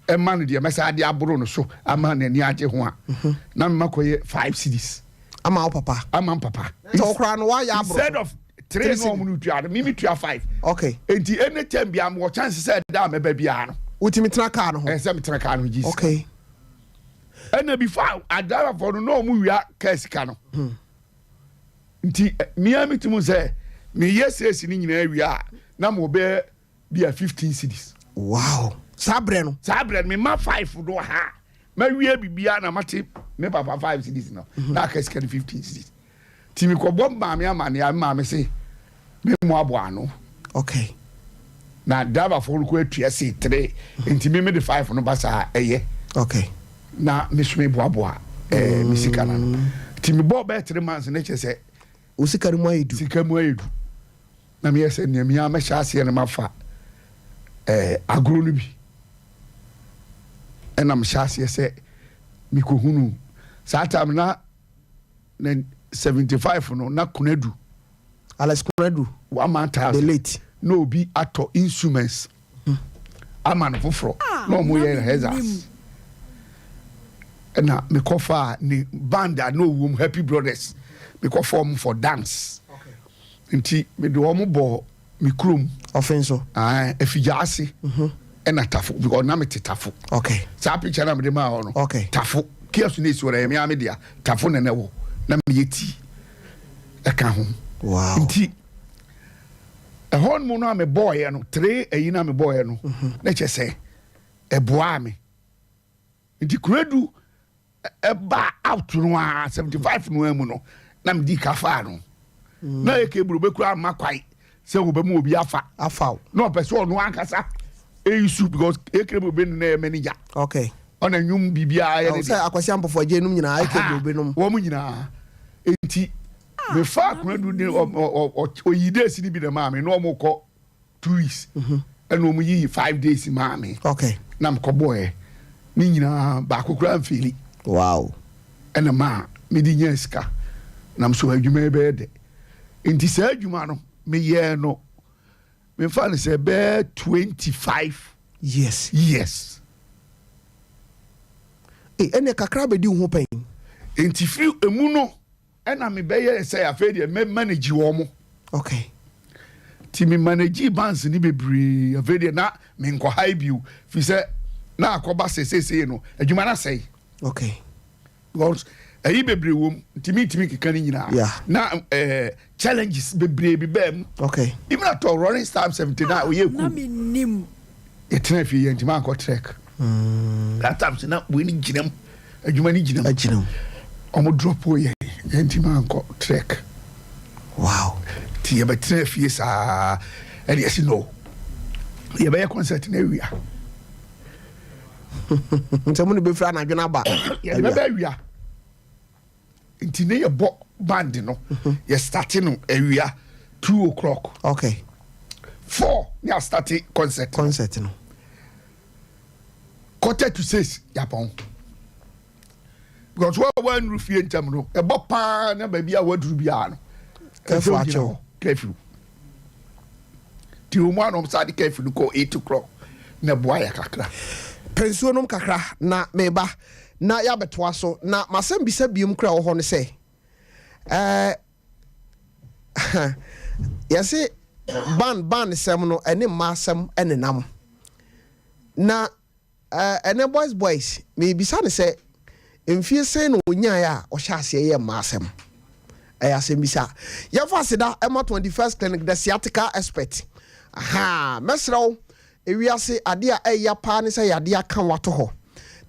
e man de mesa de abro no so ama na ni age ho a na me makoye 5 cities ama papa so okra no wa ya abro instead of 3 no mu tua me tua 5 okay enti anytime bia mo chance say da me ba bia no utimi tra car no ho say me tra car no ji okay and before adara for no mu wia case ka no nti me timu say me yes ni nyina wia na mo be bia 15 cities wow sabre me ma 5 do ha ma wia bibia na mate me papa 5 cities no na case ka 15 cities ti mi ko bom ma me amane ya ma me say me mo abo ano okay na driver for ko atua say 3 enti me de 5 no basa eye okay na me so me bo abo me sika na ti mi bo be 3 months na che say o sika mu ayedu na me say ne me ama sha ase ne mafa agro no bi enam sha ase say mi ko hunu sa time na 75 no na kunadu Alex kunadu one man the late no be ato instruments aman foforo no mo ye hazards na me kofa ni band no wom Happy Brothers me ko form for dance nti me do mo bo me krom offenso efijase na tafo because na me tetafo okay sa picture na me de ma ho no okay tafo kiasu na esi wora me dia tafo na wo na me yeti eka ho wow nti a hon mo no me boy no 3 eyi na me boy no na che se e boa me nti kuredu e ba out no 75 no amu no na me di kafa no na e ke buru be kura makwai se wo be mu obi afa no person no ankasa e issue because e ke be no manager okay ona nyum bibia ya ne say akwasi ampofo je num nyina e ke be no wo mu nyina enti me fa kuredu de o yidesi ni bi de ma me no mo ko 2 weeks and o mu yi 5 days ma me okay na m ko boy ni nyina ba kokura mfili wow and ma me di nyeska na m so adwuma be de enti sa adwuma no me ye no me fa ne se be 25 yes ene kakra be di ho pen enti fi emu no ena me be ye say afa de me manage wo mo okay ti me manage bands ni bebre afa de na me nko high view fi se na akoba sesese no adwuma na sei okay because ayi bebre wo timi keka ni nyina na challenges bebre bi bem okay even at running star 79 oye ku na Menim etena fi ye ntima ko trek that time na we ni ginam adwuma ni ginam omo drop oye ntima ko trek wow ti ye betre fi sa and yes no ye be concert na wia ntemu ni be fra na adwena ba ye be wia nti ne ye bo band no ye starting no area 2 o'clock okay 4 ya start concert no 5:45 ya pon because one roof here ntam no e bo pa na ba bia waduru bia no careful ti o mo anom sa de careful ko 8 o'clock na boa ya kakra pensuo nom kakra na meba na ya betoa so na masem bisa biom kra wo ho ne se yase ban sem no ene masem ene nam na ene boys me bisa ne se emfie se no nya ya o hya ase ye masem asem bisa ya fa seda ema 21st clinic the sciatica expert aha mesrawo ewiase ade a eya pa ne se yade aka wato ho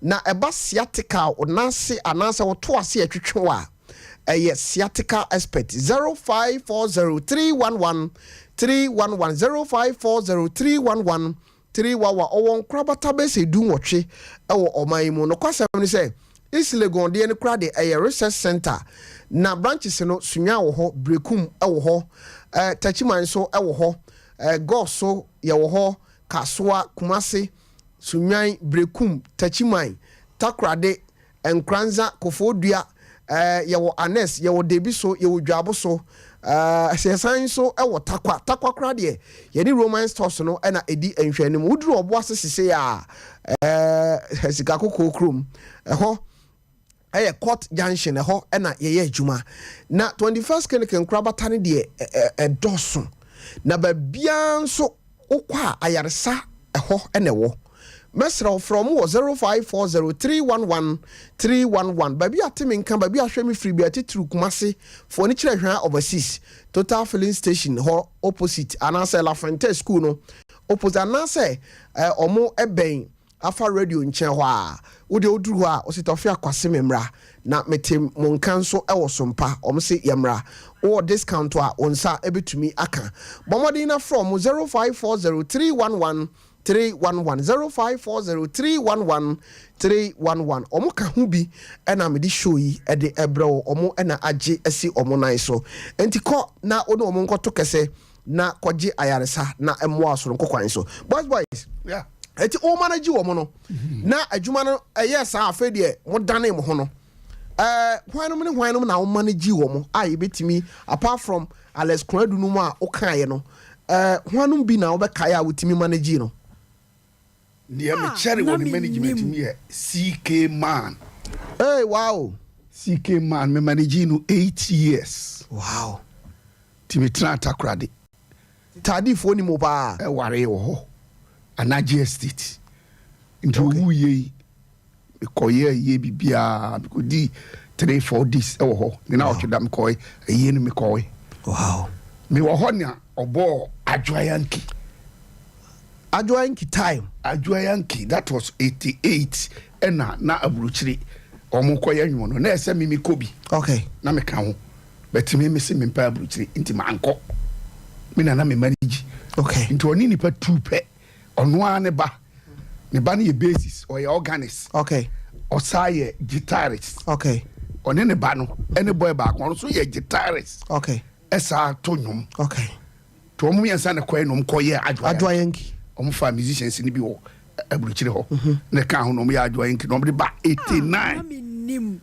na eba sciatica onase anase woto ase atwetwe a eye sciatica expert 0540311311 0540311311 owon krabata bese du nwotwe ewo oman mu no kwasem ni se Islegon de ne kra de eye research center na branches no sunya wo ho brekum ewo ho tachiman so ewo ho goso ye wo ho Kaswa Kumasi Sunyan Brekum Tachiman Takrade Enkranza Kofodua yawo Anes yawo Debiso yawo Dwaboso sesan so ewo takwa krade ye ni Roman stores no na edi enhwani mu uduru obo asese ya sika kokko krom ho court junction ho na ye adwuma na 21st clinic nkrabata ne de edoso na babia so okwa ayaresa eho enewo mesra from 0540311311 baby atimi nkan baby ahwemi free bi atitru kumase for ni kire hwan overseas total filling station ho opposite anase La Fontaine school no opposite anase omo eben afa radio nchen ho a wode oduru ho a Tofiakwa sememra na metem monkan so ewo sompa omse yemra or discount a onsa ebetumi aka bomodi na from 0540311311 0540311311 omo ka hu bi na me di show yi e de ebrewo omo na age asi omo nan so entiko na ono omo nkoto kese na kwaje ayaresa na emmo asoro nkokwan so boys yeah eti o manage wo mo no na adwuma no yes afa de mo dane mo ho no hwanum na wo manage wo mo ai betimi apart from Alex Kronadu no mu a o kan ye no hwanum bi na wo be kai a wotimi manage no ne me chere wo ni management mi e CK man hey wow CK man me manage no 8 years wow timi Takrade tadi fo ni mo ba ware wo ho Anaji estate into who ye ye bibia because di 3-4 days ewo ho ni na otwe dam koy ye ni me koy wow me wo ho nya obo adwayanki time adwayanki that was 88 na aburuchiri omo koy anwo no na ese mimi kobi okay na me ka ho but me se me pa aburuchiri inti manko me na me manage okay into oni ni pa 2 pe onwa ne ba ne basis or your organist okay osaye guitarist okay one ne ba no ene boy ba kon so ye guitarist okay esa to nyom okay to omu yansa ne koy nom koye adwayanki omu fa musicians ni bi wo aburuchire ho ne ka ho nom ya adwayanki nom de ba 89 Menim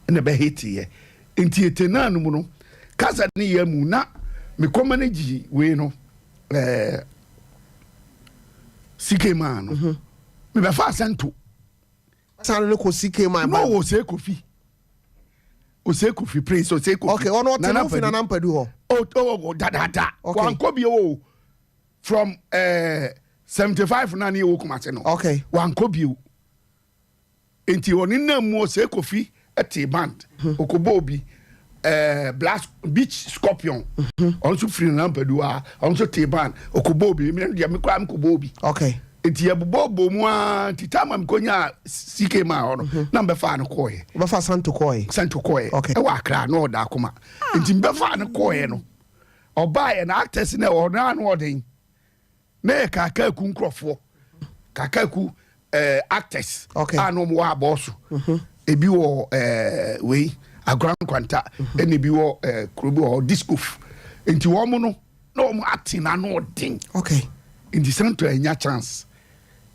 ne be hiti ye enti 89 no mu no kasa ne ye mu na me ko manage we no CK man me be fa santo san le ko CK man no wo se kofi praise o se kofi okay ono te no fina nampadu ho oh da wan ko bi o from 75 na ne wo kumase no okay wan ko bi enti oni na mu se kofi eti band okobo bi Black Beach Scorpion also free nampadu also te band okobo bi me dia me kwa mkobo bi okay enti abobo mu a titama mkonya CK ma hono na mbefa no koye befa santo koye okay e wa kra no da akoma enti mbefa no koye no obaye na actors na wo na no odin na kakaku nkrofo kakaku actors okay anu mo aboso ebi wo we agran kwanta ene bi wo krobi wo discof enti wo mo no na wo acting na no odin okay enti santo enya chance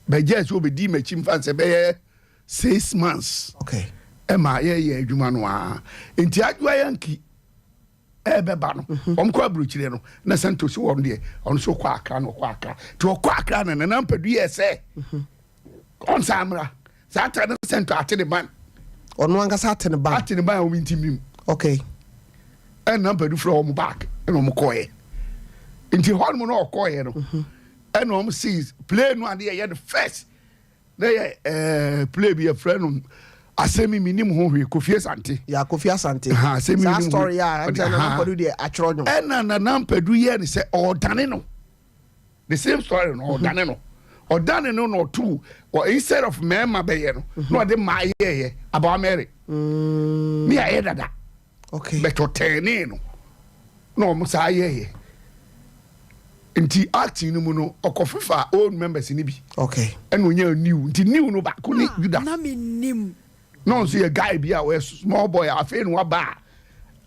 be just obedi machim fanse be 6 months okay ema ye adwuma no a enti adwa yanki beba no omko abruchire no na santo si won de on so kwa aka to kwa aka na nampadu ye se on samra sata na santo atene ban ono anga satene ban o mintimim okay en nampadu from back en om koye enti hon mo no koye no and om sees play no and the first they play be a friend asemi Menim ho hwe Kofi Asante ya Kofi Asante asemi that story ya na nampadu de atro nyo na nampadu ye ne se odane no the same story no odane no two or instead of mema be no no de ma ye about Mary me aye dada okay beto tene no mo sa ye nti acting no mu no okofifa old members ni bi okay and when you new nti new no ba ko ni Judas na Menim no so a guy bi a we small boy a fe no ba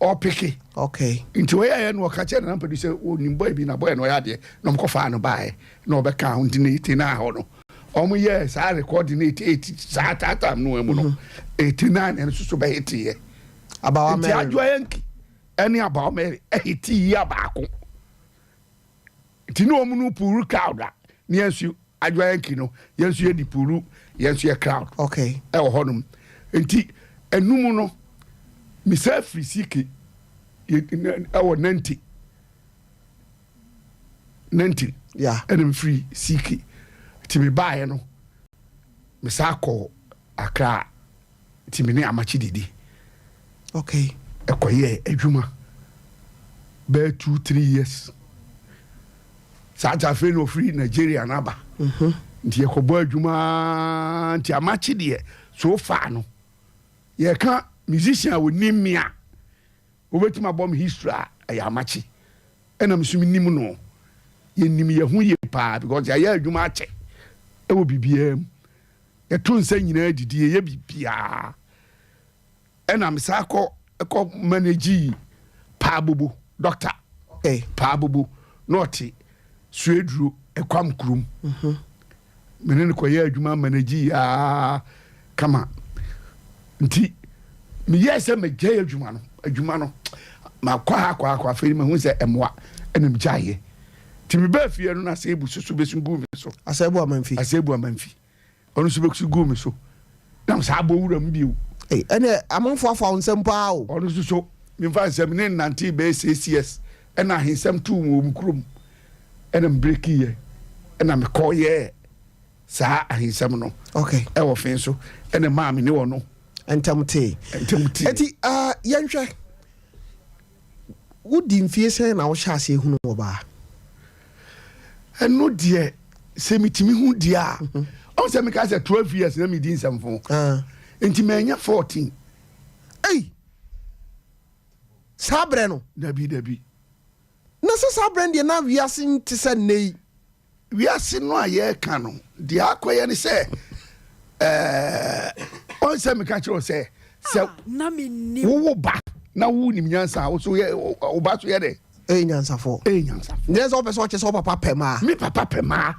or picky okay nti we ya no ka che na padu se onim boy bi na boy no ya de no mo kofa no ba no be ka ho ndi na ho no omo yes I coordinate 80 sa time no emu no 89 and so be hit ye about Mary adwa yanki any about Mary hiti ya ba ko nti no omo no puru crowd a ne yansu adwa yanki no yansu ye di puru yansu ye crowd okay e wo honum nti enum no misa frisiki e wo 90 yeah enum free siki ti me bae no misa ko akra ti me ne amachi didi okay ekoye adwuma be 2-3 years South no free Nigeria na ba nti ekobo adwuma nti amachi de so far no ye ka musician wo nimia obetima bom history ya amachi ena msumi nim no ye nim ye hu ye pa because ya adwuma ache e wo bibiem ye to nsa nyina didi ye bibia ena msako eko manage pa bobo doctor okay pa bobo noti suedru ekwam krum menene ko ye adwuma manage ya kama nti me yese me gye adwuma no ma kwa feri ma hu se emwa enum gyaye ti me ba fie no na se ebu susu besu gu me so asebu amanfi onu so besu gu me so na sa abo wura mbiu ene amanfo afa onsem pa o onu so me fa nsem ne nanti be CCS ena hensem tu mo mkrum ena break ye ena me call ye sa hensem no okay e wo fin so ena ma me ne wo no entamte eti yenhwe wodi mfie sen na wo hya ase hunu wo ba eno de se mitimi hu de a o se me ka se 12 years na me din samfo enti menya 14 sabre no dabi na se sabre de na wiase nti se nei wiase no aye ka no de akoye ne se on se me ka chiro se na Menim wo ba na wo nim nyansa wo so ye wo ba so ye de nyansafo nyenso opeso oche so papa pema mi papa pema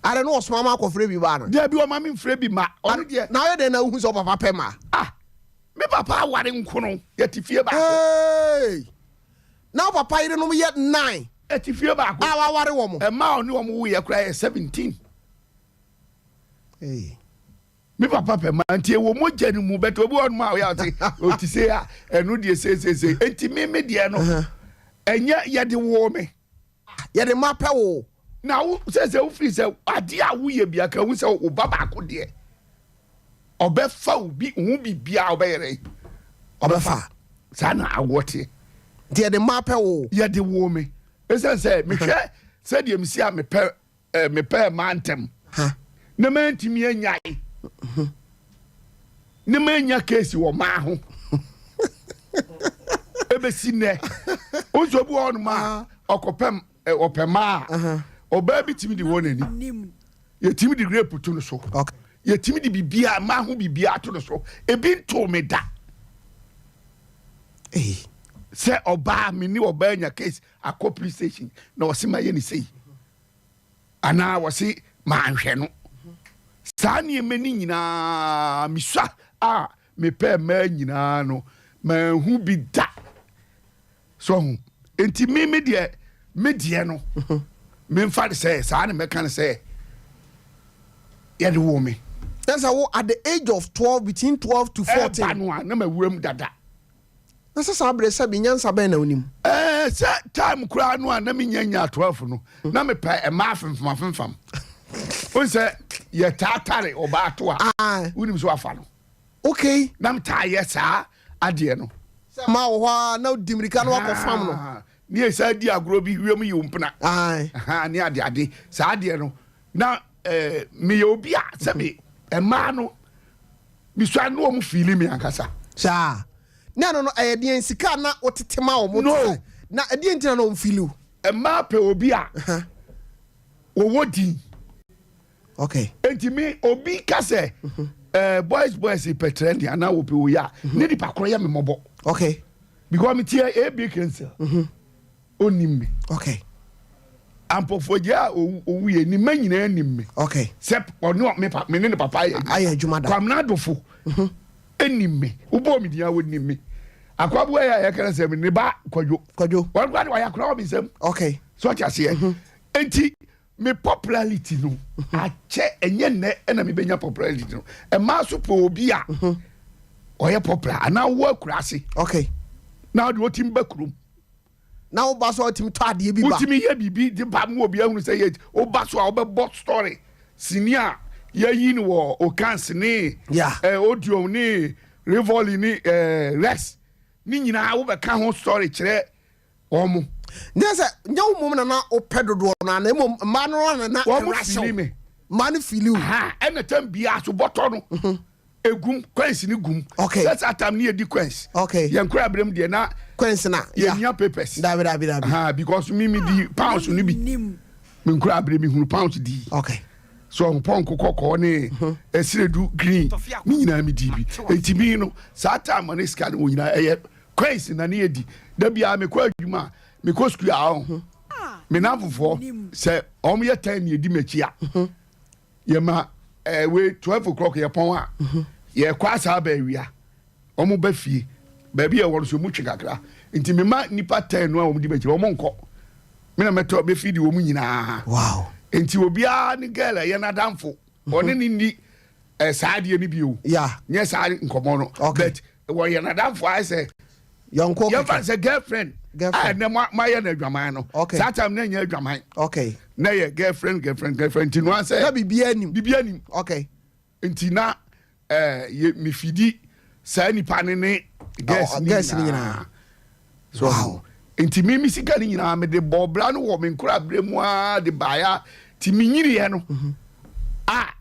are no osoma ma akofre bi ba no de bi o ma mi mfre bi ma on de na ye de na hu so papa pema mi papa ware nkono ye tifie ba na papa ire no ye 9 e tifie ba ko wa ware wo mo e ma oni wo mo wo ye kra ye 17 mi papa pema ntie wo mo jani mu beto obi on ma o ya o ti se a enu de se enti mi de no enya ye de wo me ye de ma pe wo na wo se wo free se ade a wo ye bia ka wo se wo baba ko de obefa obi hu bibia obeyere obefa sana awote de ma pe wo ye de wo me esen se me hwe se de mi si a me pe mantem na mantimi anyai ne manya case wo ma ho ebe sine ozo bu on ma okopem opema oba bi timi di wonani ye timi di grape to no so okay ye timi di bibia ma ho bibia to no so ebi nto me da se oba mi ni oba anya case akọ police station na osima ye ni sei ana wose ma hwe no sani emeni nyina miswa me pe ma nyina no ma hu bi da so enti me de no me mfa de say sani me kan say ye de wo me that's how at the age of 12 between 12 to 14 na ma wuram dada na se sabre se bi nyansa ben na onim se time kura no na me nyanya 12 no na me pa e ma fenfam on se ye tatare oba to a unim so afa no okay nam ta ye sa ade no se ma wo ha na dimirika no akofam no ni esa di agro bi wiem yi umpna aha ni ade sa ade no na me ye obi a se me ema no mi so anu omu feel me ankasa sa na no de sika na otetema o mo na de entina na o feel ema pe obi a wo di okay enti me obi ka se boys petrend ana wo pe wo ya ni di pakoro ya me mobo okay because me tie e be cancel onim me okay ampofoja owu ye ni manyina anim me okay sep ono me ne papa ya aye adwuma da kwamna adofo anim me ubo me dia wonim me akwabo ya kara se me ne ba kwadwo wan kwade wa ya kra o bisem okay so cha se enti me popularity no ache enye ne na me benya popularity no e ma so po obi a oye popular ana wo akurase okay now the otim bakrum now baso otim to ade bi ba otimi ye bibi de ba mo obi ahunu say ye o baso a obebot story senior ye yin wo o kansene audio ni rivoli ni rex ni nyina wo be ka ho story kire omo nese nyawo mom na opedodo na na mom ma no na rasho man feel ha ena tam bia so boto no egum coins ni gum okay that's atam ni edi coins okay yen kura brem de na coins na yen papers dabi ha because me di pounds ni bi me kura brem mi hunu pounds di okay so on pon kokoko ni esiredu green ni nyina mi di bi etimi no sa atam ni ska ni nyina coins na ni edi da bia me kwa adwuma me ko school a me na fofo se om ye 10 ni edi machia ye ma we 12 o'clock ye pon a ye kwa sa ba wia omo ba fie ba bia won so mu twigakra nti me ma nipa 10 no a omo di ba omo nko me na meto be fie di omo nyina wow nti obia ni girl ye na damfo oni ni saade ni bio nye saade nkomo no but wo ye na damfo I say yonko ye fa say girlfriend na ma ye na adwaman no that time na nya adwaman okay na ye girlfriend ti no say na bibia anim okay nti na ye mi fidi sa nipa ne guess ni nyina so wow nti mi sika ni nyina me de bobla no wo me nkura bremu a de baya ti mi nyiri ye no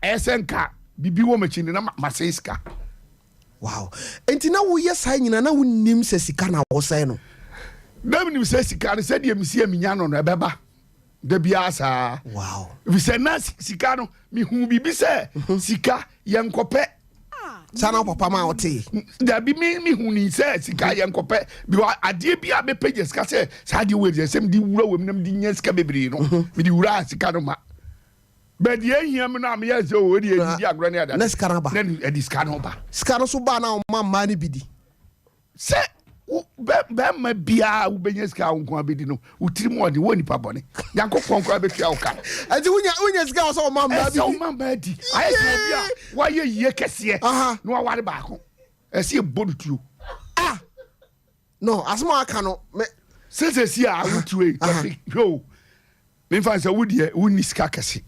esenka bibi wo machi ni na masaiska wow nti na wo ye sa nyina na wo nim se sika na wo sai no na mi se sika ne se de mi se mi nya no ebeba de bia sa wow vi se na sika no mi hu bibi se sika ye nkope sana papa ma ote da bi mi hu ni se sika ye nkope bi ade bia be pages ka se sa de we je se mi di wura we mi na mi di nya sika bebiri no mi di wura sika no ma but ye him na me yes o di agro na ada na skara ba na di skara no ba skara so ba na ma ni bidi se be ma bia u benya ska nko abedi no utiri mo de woni pa bone yankopon ko abetua o ka ati unya ska so ma bidi o ma bidi ayi se bia wa ye ye kese no wa ware ba ko ese bodutuo no asma aka no me se si a utue yo me fa se wudie woni ska kese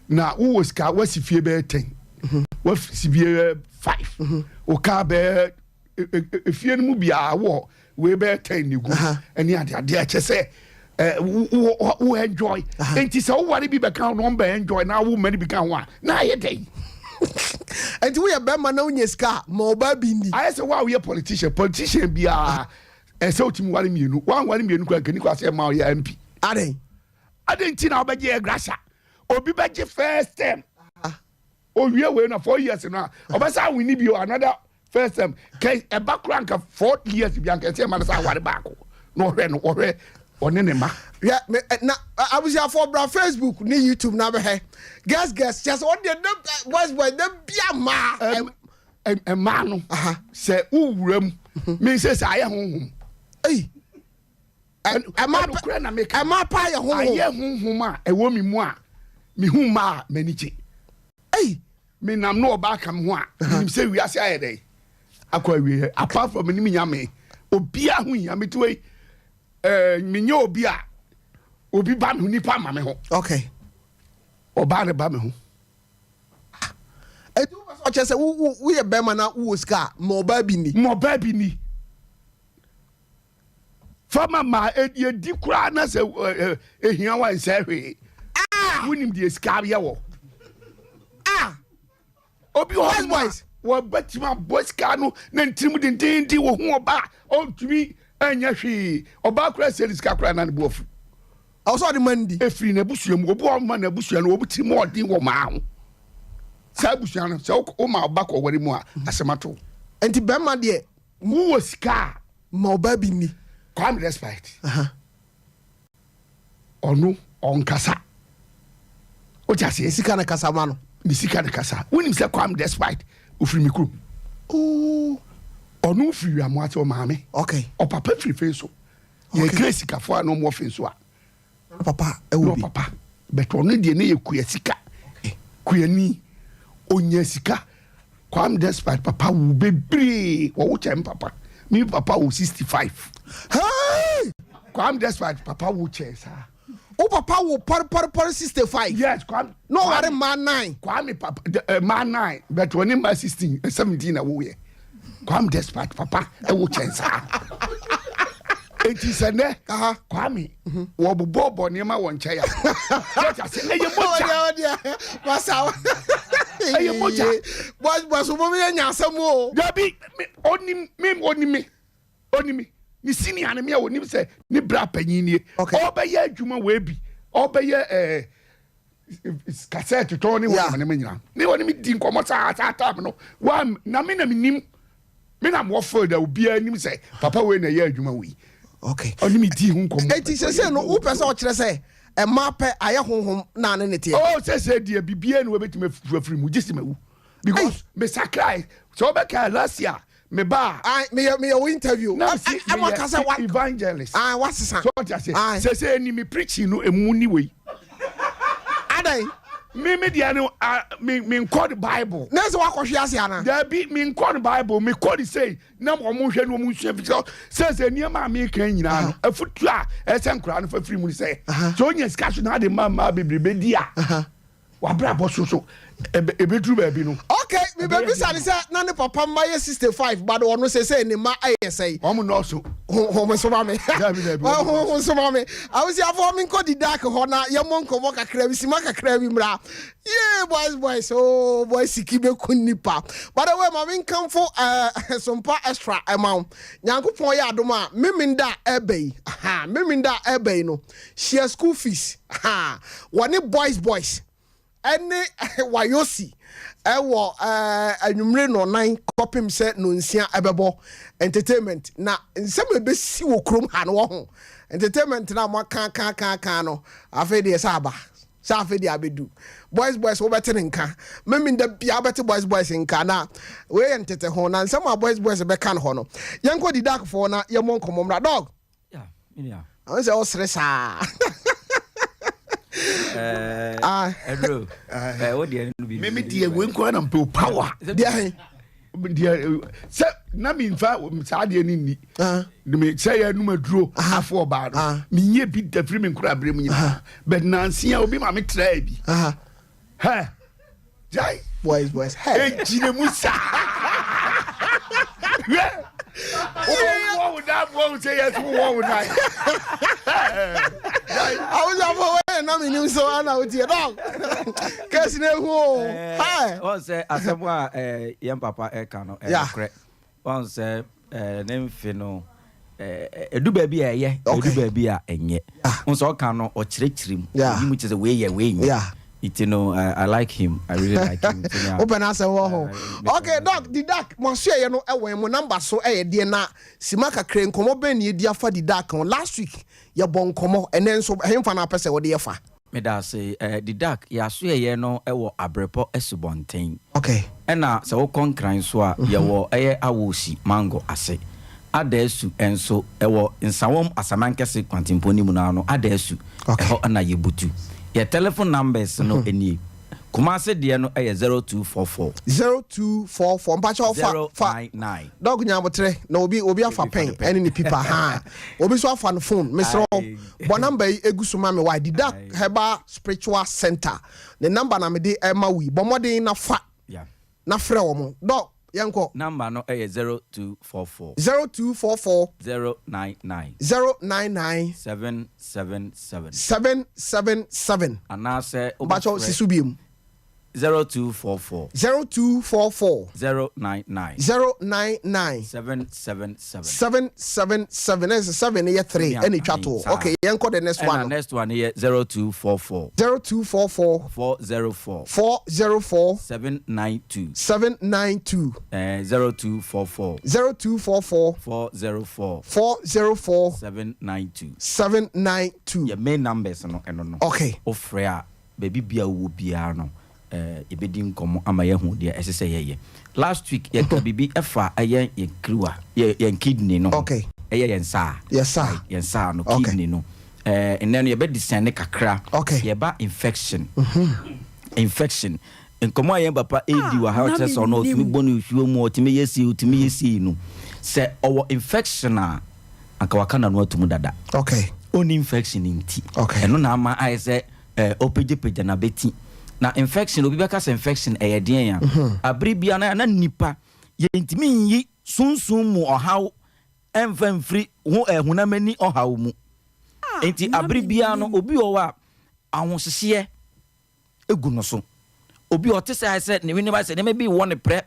na wo ska wasifie be 10 wasifie 5 o ka be efie no mu bia wo we be 10 nigu eni ade chese wo enjoy enti se wo ware bi be kan no be enjoy na wo mani bi kan ho na ye dey enti wo ye be ma na unya ska ma oba bi ni I say wa we politician bia se otimi ware mienu ware mienu kwa kani kwa se ma ya MP aden ti na obeje e grasha obi beje first term owie we na 4 years na obesa we ni bi another first term kai e background ka 4 years bi anka se ma na sa ware back no hwe one ne ma yeah na abusia for bra Facebook ni YouTube na be he guess just on the boys boy dem bia ma e ma no se uwuram me se sa ye honhom ma pa ye honhom aye honhom a e wo mi mu a mi hu ma maniche me nam no oba kam ho a nim se wi ase aye dey akwa wi apart from nim nyame obi a hu nyame to me nya obi a obi ba me nipa ma me ho okay oba ne ba me ho edu so chese wo ye be ma na wo ska mo ba bi ni Fama ma e di kura na se ehia wan se hwe. Wunim die ska ye wo. Obi ho boys wo batima boys ka no na ntirim dindindi wo ho oba ontumi anya hwe oba kura se ska kura na ne bofu. Also the mandi efiri na busuam obi o ma na busua no obi ti mo odin wo ma ho. Sa busua no se o ma oba ko wari mu a asemato. Enti be ma de mu wo ska ma oba bi ni. Come respect. Onu onkasa. O jase Sika na kasa ma no. Ni sika na kasa. Wonim se come despite ofiri mikru. Onu ofiri amoate o maame. Okay. O papa firi fenso. Ye crazy kafo a no mo fenso a. Papa e wo bi. No papa. But onu de na ye kuya sika. Kuya ni onya sika. Come despite papa wo bebre. Wo chem papa. Me papa wo 65. Hey! Come despite papa wo chesa. O papa wo par 65. Yes, come. No worry man 9. Kwame papa man 9 but when him 16 17 na wo ye. Kwame despite papa e wo chensa. Enti sene Kwame wo bobo ne ma won cheya. Just say eye moja. Masa. Eye moja. Boss mo me nya asam o. Dabi onimi ni senior na me a wonim say ni bra panyin nie. Obeye adwuma we bi. Obeye cassette to ni wo na me nyina. Ni woni mi di nkomo sa time no. Wa na me na minim. Me na mo for da obi anim say papa we na ye adwuma we. Okay. Oni mi di hu nkomo. Eti se no wo pese o kire say e ma pe aye honhom na ne tie. Oh say dia bibia no we betime frafri mu gisimawu. Because me sacrifice so be ka last year me ba me interview I'm a kasa what evangelist what's this so what I say ni me preaching no emu ni we adai me dia no me quote the bible na se wakɔhwe ase ana there be me quote the bible me quote say na mo hwɛ no mo hwɛ say ni ma me kan nyina no afutu a ɛsɛ no fa free mu say so nya discussion na de ma bebrebe dia wa bra boso so ebedru ba bi no okay me baby say na ne papa maye 65 but ono say ni ma aye say omo no so ho so ma me ho so ma me awusi afo me ko di dark ho na ye mo nkomo kakra bi sima kakra bi mra yeah boys oh boys sikibe kunipa by the way ma me nkamfo sompa extra amount nyankopon ya adom a meminda ebei meminda ebei no share school fees one boys ene wayosi ewo anwumre no 9 kopim se no nsia ebebo entertainment na nsem ebesi wo krom ha no ho entertainment na mo kan no afa de saba sa afa de abedu boys wo betene nka meminda bia bete boys nka na we entete ho na nsem boys be kan ho no yenko di dark for na ye mo nkomomra dog yeah I say o stressa bro what the me die we nko na mpe power dia se na mi nfa sa de ni me say ya numa duro afo ba no me nye bi da free me nkura bre mu nyina but nansi a obi ma me tra bi ha jai boys hey ejine musa oh that won't say yes who that I was over na Menim so ana utie dog case na hu hi on say asebwa yem papa e ka no kre on say nem fi no edu ba bi eye edu ba bi a enye on so ka no o kirekirim mu chese we ye it I like him. I really like him. Open answer ho. Okay, dog, the dark mo share ye no ewen mo number so de na simaka kre nkomo ben ye dia fa the dark last week ye bon nkomo enen so hemfa na pese wo de ye fa. Me da say the dark ya so ye no ewo abrepo esubonten. Okay. Ena se wo konkran so a ye wo eye awosi mango ase. Adesu enso ewo nsawom asamankese kwantimponi mu na no adesu eho na ye butu. Your telephone numbers no any. Kumase de no 0244 mpacha ofa 099 dog nyabotre na obi afa pen ene ni pipa ha obi so afa no phone mesro bo number egusuma me why did that heba spiritual center the number na me de ema wi bo modern na fa na frɛ wo mo dog yanko number no 0244 0244 099 777 777 anase bacho sisubiem 0244 099 777 is 7 year 3 any chatto. Okay, yanko the next one. And next one here 0244 404 792 0244 404 792 your main numbers no no. Okay. Ofrea baby bia wo bia no ebedi nkomo ama ye hu de esese ye last week ye ka bibi efa ayen ye kriwa ye kidney no. Okay. Yen sa yes sir yen sa no kidney no and then ye be descend kakra. Okay. Ye ba infection infection nkomo ayen papa edi wa how test or no timi bonu hwo mu otimi yesi no se owo infection a aka wakana no atumu dada. Okay. Oni infection inti. Okay. Eno na ama ai se opeje na beti na infection obi beka se infection eyeden ya abribia na nipa ye ntimi yi sunsun mu ohaw emfamfri ho ehunamani ohaw mu enti abribia no obi owa ahosehye egu no so obi otese ai se ne wini ba se ne mebi won pre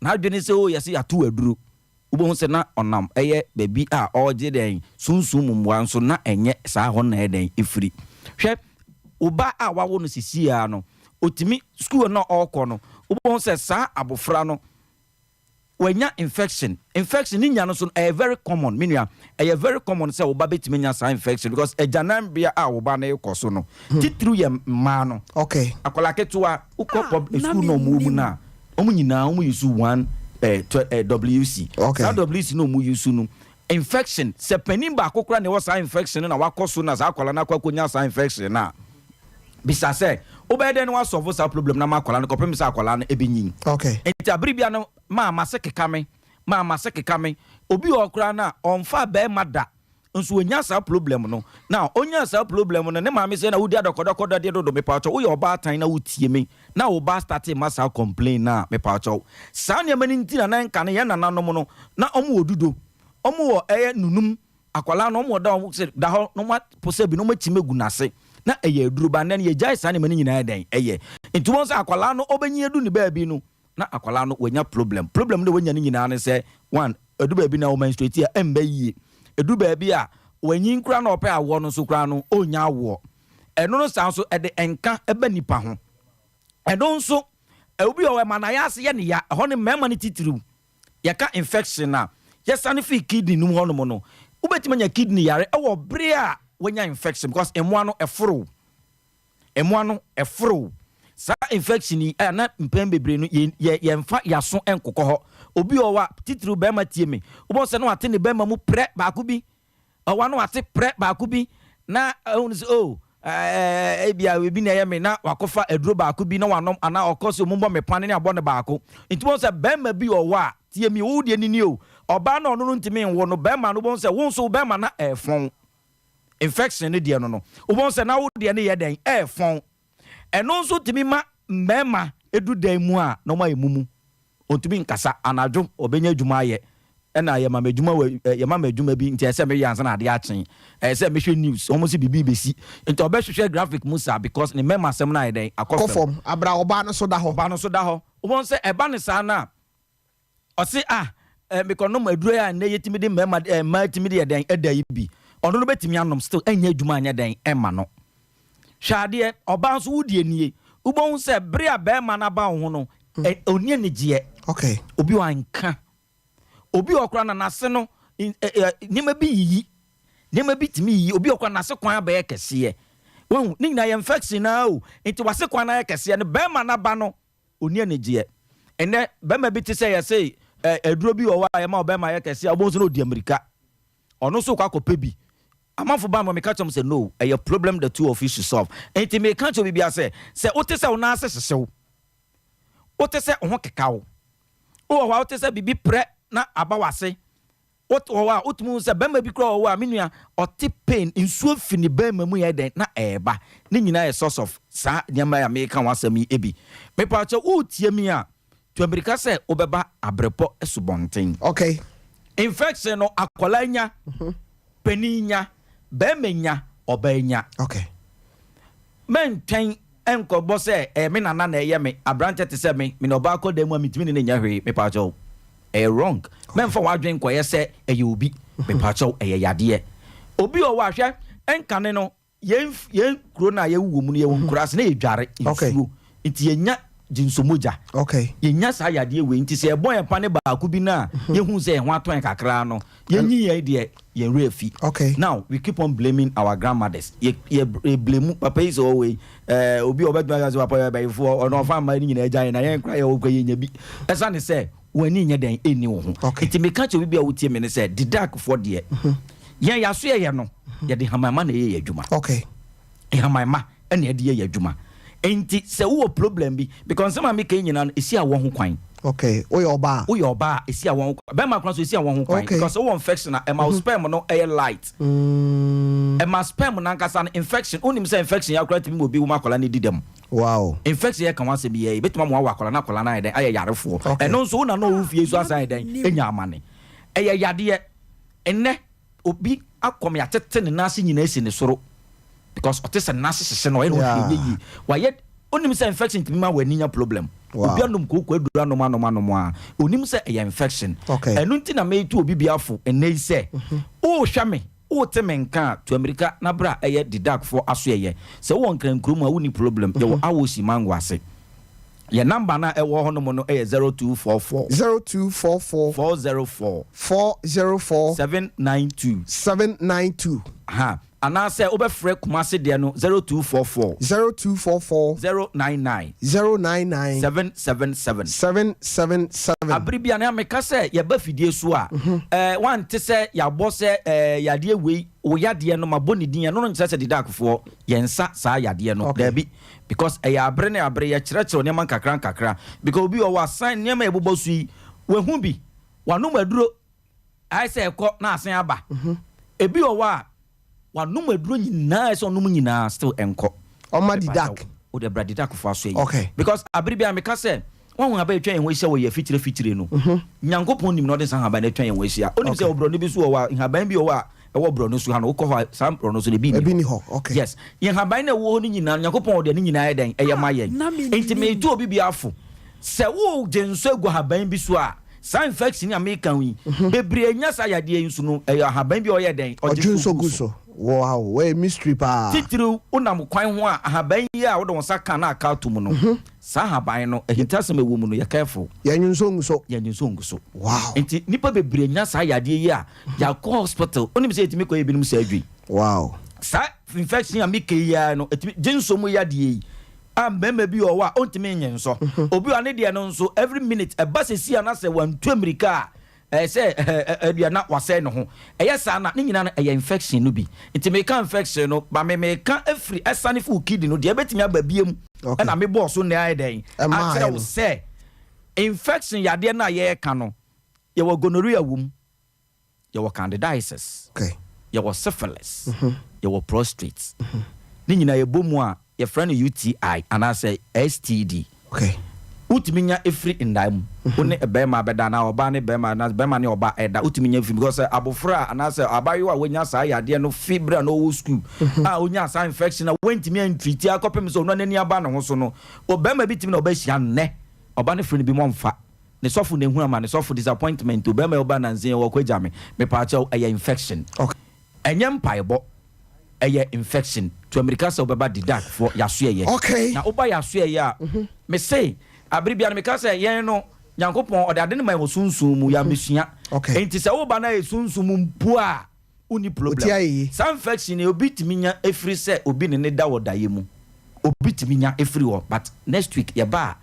na adwene se o yesi ato aduro ubo se na onam eye baby a oje den sunsun mu mwa nso na enye sa ho na eden ifiri hwe uba a wawo no sisia no otimi school no okọ no ubo se sa abofra no wanya infection ni nya no so very common minua very common say uba betimi nya sa infection because ejanambia a uba na ekoso no titru ye ma no. Okay. Akola ketua ukọ public school no mu na omu nyina omu yusu one WC. Okay. That WC no mu yusu no infection se panin ba akokora ne was infection na wakoso na za akola na kwakonya sa infection na bisa se obede no solve sa problem na makola no kopem sa akola no ebinyin. Okay. Enti abribia no ma sekekame obi okura na onfa be mada nso onya sa problem no na onya sa problem no ne ma me se na wudi adokodokodo de do me pacho wo yoba atan na wutie me na wo ba start masa complain na me pacho sa ne mani ntina na nka ne ye nananom no na omo odudo omo wo nunum akwala no omo da omo se da ho no ma pose bi no ma chimegu nase na eye duruba na ye jai sa ne mani nyina den eye nti won sa akwala no obenyi edu ne ba bi no na akwala no wanya problem no wanya ne nyina ne se one edu ba bi na wo menstruate a emba yie edu ba bi a wanyin kura na ope awo no so kura no onya awo eno no san so ede enka eba nipa ho eno nso obi o ma na ya ase ye ne ya ho ne mema ne titiru ya ka infection na yesa ne fi kidney num ho no mo no ubetima nya kidney yare e wo bre a wanya infection because emo no efro sa infection ni na mpem bebre no ye mfa yaso enkokọ ho obi o wa titiru be ma tie me obo se no ate ne be ma mu pre ba ku bi owa no ate pre ba ku bi na ebia we bi na ye me na wakofa eduro ba ku bi na wanom ana okoso mumbo me pane ne abo ne ba ku nti bo se be ma bi o wa tie me wo de ni o oba na ono no ntimi nwo no be ma no bo se wo so be ma na efon infection ne de no obo se na wo de ne ye den efon eno nso timi ma mbema edu dan mu a no ma emumu ontumi nkasa anajo obenya adwuma aye ena ye ma madwuma bi nti ese me yansa na ade achen ese me hwe news almost bibi besi nti obehwehwe graphic musa because ne mema sem na eden akofom abra oba no so da ho obon se eba ne sa na ose me kono maduro ya na yetimi de mema ma timi de eden edai bi ono no betimi anom still enya adwuma anya den ema no hwade oba nso wudie nie ubon se bre a be ma na ba ho no oni anigie. Okay. Obi wanka obi okra na nase no nima bi yi nima bi timi yi obi okra nase kwan ba ye kese won ni na infection na o enti wase kwan na ye kese ne be ma na ba no oni anigie ene be ma bi ti say ye say eduro bi o wa ye ma o be ma ye kese obon so no di America ono so kwa kope bi amafo ba mo me catch am say no a problem the two of you should solve enti me catch obi bia say ote say una ase hyehyw ote say ho kekawo o wa ote say bibi pre na abawase o wa otumu say bema bi kra o wa menua ote pain nsuo fini bema mu ye den na eba ni nyina ye source of sa nyama ya me kan wasam ebi me pa cha o tie mi a to America say obeba abrepo esubonten. Okay. Infection no akwalanya peninya bemenya obenya. Okay. Men twen enkobo say me nana na eye me abrante te say me no ba ko dem amitimi ne nya hwe me pa jo. Wrong. Men for wadwen koye say eye obi me pa jo eye yade. Obi o wa hwe enkane no yen kuro na ye wuwo mu ne ye wonkura se na edware nsuo. Nti yenya jinsomoja. Okay. Yenya sa yade we nti se ebon ye pane ba ku bi na ye hu se ho aton kakra no. Yenyi ye de ye refi. Okay. Now we keep on blaming our grandmothers. Ye blame papa is always obi obedwa ya zo papa ba ifo ono fa ma ni nyina agyan na ye nkra ye okwa ye nya bi. Esa ne se wani nya den eni wo ho. Nti me ka che obi bia wotie me ne se didak for de. Ye ya so ye no. Ye de hamama na ye adwuma. Okay. E hamama ene ye de ye adwuma. Enti se wo problem bi because some make nyina no esi a wo ho kwan. Okay. Oyoba esi a wo be ma kwan so esi a wo ho kwan because wo infection na e ma sperm no e light. E ma sperm na nkasa infection onim se infection ya kwati mi obi wo makola ne didem. Wow. Infection ya kan wa se bi ye betuma mo wa akola na eden aye yarefo. E no so na no wo fie so asa eden enya amane. E ye yade enne obi akom ya tete ne nase nyina esi ne soro. Because otese nase sese no eno hyeyi waye onim se infection timi ma wani nya problem obi anom kokko adura no a onim se e infection enu nti na me tu obi biafo enei se o hwa me o te menka to America na bra eye didak for aso eye se won krankrum a woni problem ye wo awosi mango ase ye number na e wo hono mo no eye 0244 404 792 ha anase obefre kumase de no 0244 099 777 abribia na meka se ye ba fidie so a wan te se ya bo se yade wei wo yade no maboni din no nche se didakfo ye nsa sa yade no dabi because ya abre na abre ya kire ne man kakra because obi o wa sign ne ma ebobo su yi we hu bi wanu maduro ai se ekọ na asen aba ebi o wa wanu maduro nyina so num nyina still enko oma didak o de bra didak fo aso yi okay because abribia meka se won aba etwa yen we hye wo ye fitire no nyankopon nim no de san haba na etwa yen we hye onim se obro no bi so wa haban bi o wa ewo bro no so ha no ko fa sam bro no so de bi ni ho okay yes yen haban na wo ni nyina nyankopon o de ni nyina eden eye mayen enti me tu obi bi afo se wo genso ego haban bi so a sa infection American wi bebre nya sa yade yinsu no haban bi o ye den ojunso guso wow we mystery pa titru unam kwan ho a haban yi a wo de won saka na aka to mu no sa haban no ehintasem ewo mu no ye careful yanyunso nguso wow enti nipa bebre nya sa yade yi a ya ko hospital onim se etimi ko ye binum sa adwi wow sa infection American yi a no etimi jinso mu yade yi mbema bi o wa ontimi nyenso obi wa ne de no nso every minute e ba sesi ana se wan tu America se dia na wase no ho sa na ne nyina na infection no bi ntimi ka infection no ba me ka every esane fu kid no de betimi ababiem na me boss no na den akira wo se infection yade na ye ka no ye wo gonorrhea wum ye wo candidiasis okay ye wo syphilis ye wo prostate ne nyina ye bomu a your friend UTI and I say STD. Okay. Utiminya efri indam. One ebema beda na oba ne bema na bema ne oba eda utiminya efri because abofra and I say abayo a wonya sa yade no fibra no wo school. Onya sa infection na wentimi antreat akopem so no nani aba no ho so no. Obema bitimi na oba hia ne. Oba ne friend bi mo mfa. Ne sofu ne hu ama ne sofu disappointment obema oba na nzen wo kwagya me pa cha infection. Okay. Enyem paibo infection to America so baba didak for yasoye okay na oba yasoye ya me say abribia na me ka say yen no nyankopon o de ade ne mai osunsun mu ya mesua okay enti se wo ba na esunsun mu mpu a uni problem some infection e obi timinya efri se obi ne da wodaye mu obi timinya efri wo but next week ye ba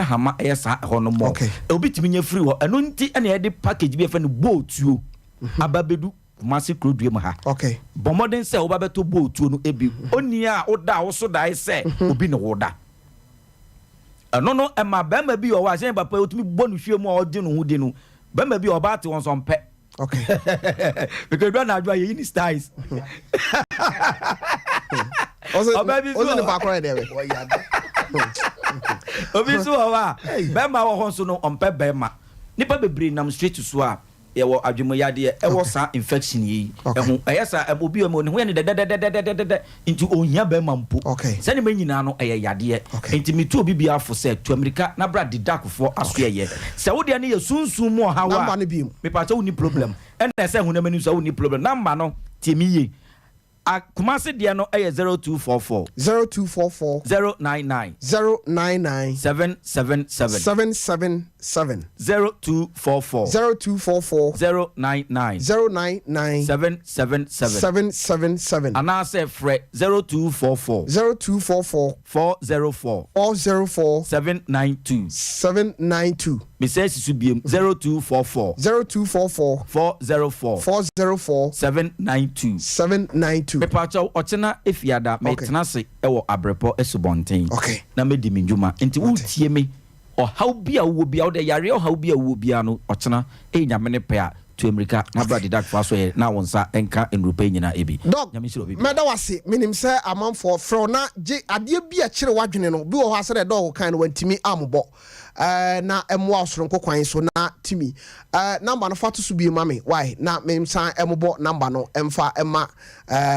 hama esa ho no mo obi timinya efri wo eno nti ene ye de package bi e fa ne boatuo ababedu Kumasi krodue mu ha okay bomodin se oba beto boatuo no ebi oni a oda wo so dai se obi ne woda eno no ema bema bi o wa se papa otumi bonu hwe mu a odi no hudi no bema bi oba ate won so mpe okay because do na adwa ye ni styles also ne pa kora de we Obi so wa. Bema wo ho so no ompe bema. Nipa bebre nam straight to so a ye wo adwumoyade e wo sa infection yi. Ehu eyesa obi o mo ne ho ne de into ohia bema mpo. Se ne manyina no eye yade. Enti metu obi bia fo se to America na bra didakofo aso ye. Se wo de ne ye sunsun mu ha wa. Me pa wo ni problem. And I say hunamani so ni problem. Number no timiye. Kumasi dia no 0244 099 777 0244 099 777 and I say fre 0244 404 792 me say sisubiem 0244 404 792 me pacho ochena efiada me tenase ewo abrepo esubonten na me di minjuma enti wutie me o how bia wo bia o de yare o how bia wo bia no ochena nyame ne pe a to America na bradi dak fa so ye na wonsa enka enrupa nyina ebi nyame siro bibi meda wase menim se amanfo fro na je ade bia kire wadwene no bi wo ha se de dog kan no wantimi ambo na emwa osoro kwan so na timi number no fato so bi mame why na memsan embo number no emfa ema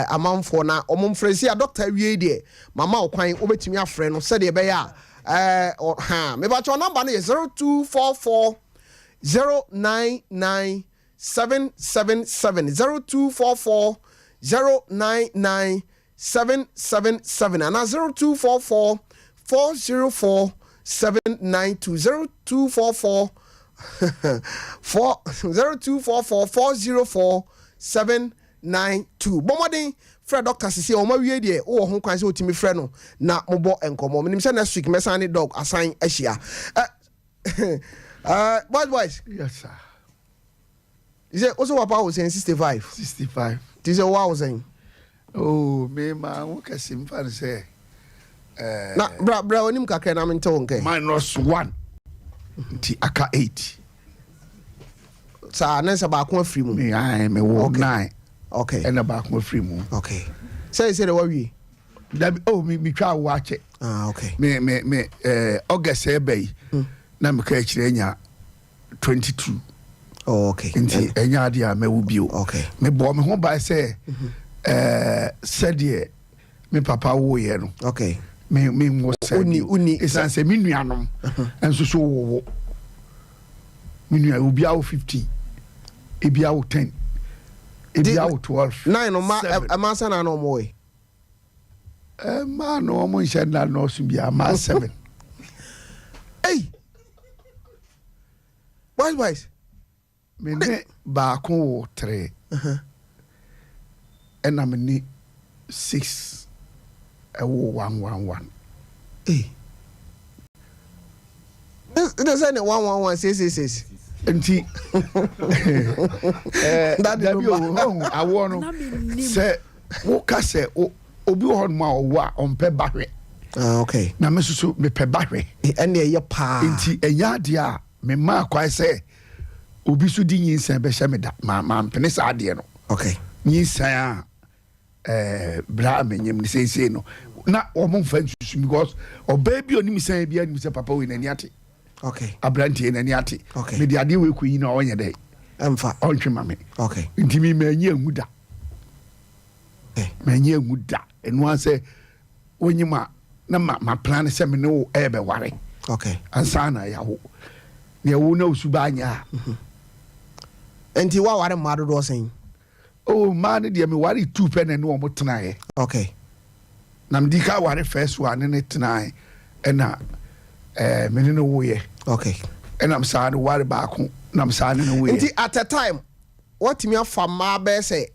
amanfo na omomfresi a doctor wie de mama okwan obetimi afre no se de be ya me ba cho number no 0244 099 777 0244 099 777 and 0244 404 792 0244 404 792 bomodin Fred Doctor Sisi o ma wie de o ho kwan se otimi frɛ no na mobo enkomo menim se next week mesane dog assign ahia boys yes sir. Is it also what I was saying 65? This is what I was saying. Oh, me ma wo kasim fan say. Na bra onim kakra na mento nke. -1. Ti aka 8. Sa na sa ba ko afiri mu. Me ai me wo 9. Okay. And ba ko afiri mu. Okay. Say the what we. Oh me twa wo ache. Okay. Me August e bay. Na me ka kire nya 22. Okay. Nti enya dia mewubio. Okay. Me bo me ho ba say said ye me papa wo ye no. Okay. Me mo say uni esan say me nuanom enso so wo. Me nua obi awo 15. Ebi awo 10. Ebi awo 12. 9 no ma amasa na no mo we. Ma no mo nshenda no so bia ma 7. Hey. Wise. Me ne ba ko 3 and I'm in 6 111 it does any 111 6 enti that be I want say wo ka say obi hon ma owa on pe bahwe okay na me susu me pe bahwe ene ye pa enti enya de a me ma kwai say obi su di nyinsan be hye me da ma mpene sa de no okay nyinsan bra menyem ni sei no na o mo mfa nsusu because o baby oni misan bia ni se papa we nani ate okay abrantie nani ate okay me de ade we kuyi na onye dey emfa ontwe mame okay ntimi manye amuda manye amuda enu an se onyima na ma plan se me no ebe ware okay ansana yawo ne wo na usubanya enti wa ware ma do sen oh man de me ware 2 pen no mo tenae okay na mdika ware first one ne tenae ena me no wo ye okay ena am sa no ware ba ko na am sa no wo ye enti at a time what me afa ma be say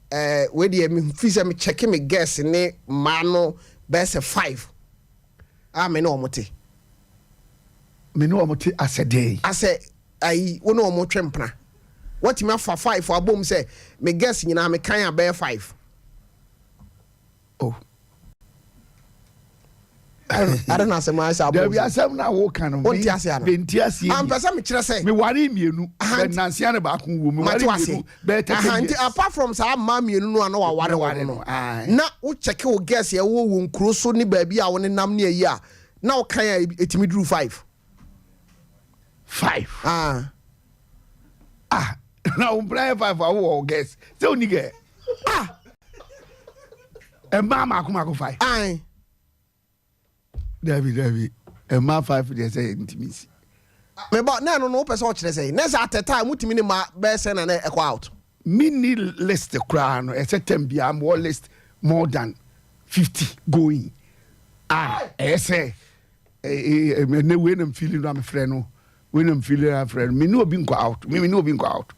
we de me fi say me check me guess ne ma no be say 5 me no omote me no omote asede ase ai wo no omotwempna what me afa 5 for abom say me guess nyina me kan be 5 oh I don't know some answer there be asem na wo kan no be ntiase am pesa me kire say me ware mienu be nansia na ba ko wo me ware mienu be tete apart from sa ma mienu no na wa ware no na wo check wo guess ye wo nkuro so ni ba bi a wo ne nam ne ayi a now can etimi drew 5 now play 5 for guess so nigga mama kuma 5 David ma 5 dey say intimacy me ba na no person kire say na say at the time mutimi ni ma be say na echo out mini list kra no e say tem bia more list more than 50 going say me when I'm feeling no am friend no when I'm feeling a friend me no be go out me no be go out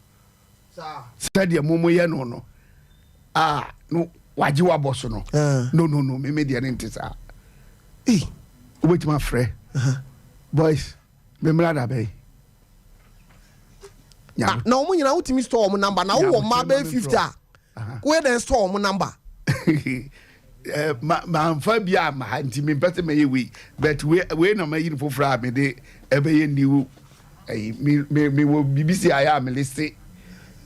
sir said the momo ye no no no waji wa boss no no me dey enti sa wait my friend boys me mrada bay na omo nyina utimi store omo number na wo ma be 50 we den store omo number ma bia ma anti me pese me we but we no ma yin fofra me de ebe ye niwu me wo BBC aya me list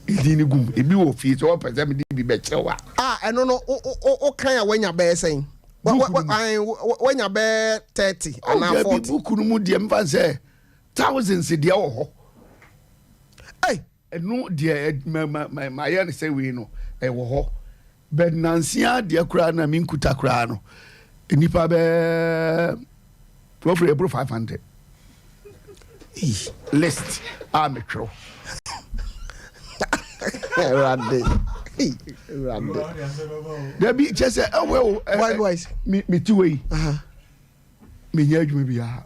idini gum ebi wo fi so pese me de bi be chewa eno no o kan ya wanya be sen wanya be 30 and 40 bukunu mu de mfa say thousands de wo ho eno de ma ya ne say we no e wo ho but nansia de kura na min kuta kura no nipa be profile 500 list metro rande there be just wise me two way me nya adwuma bia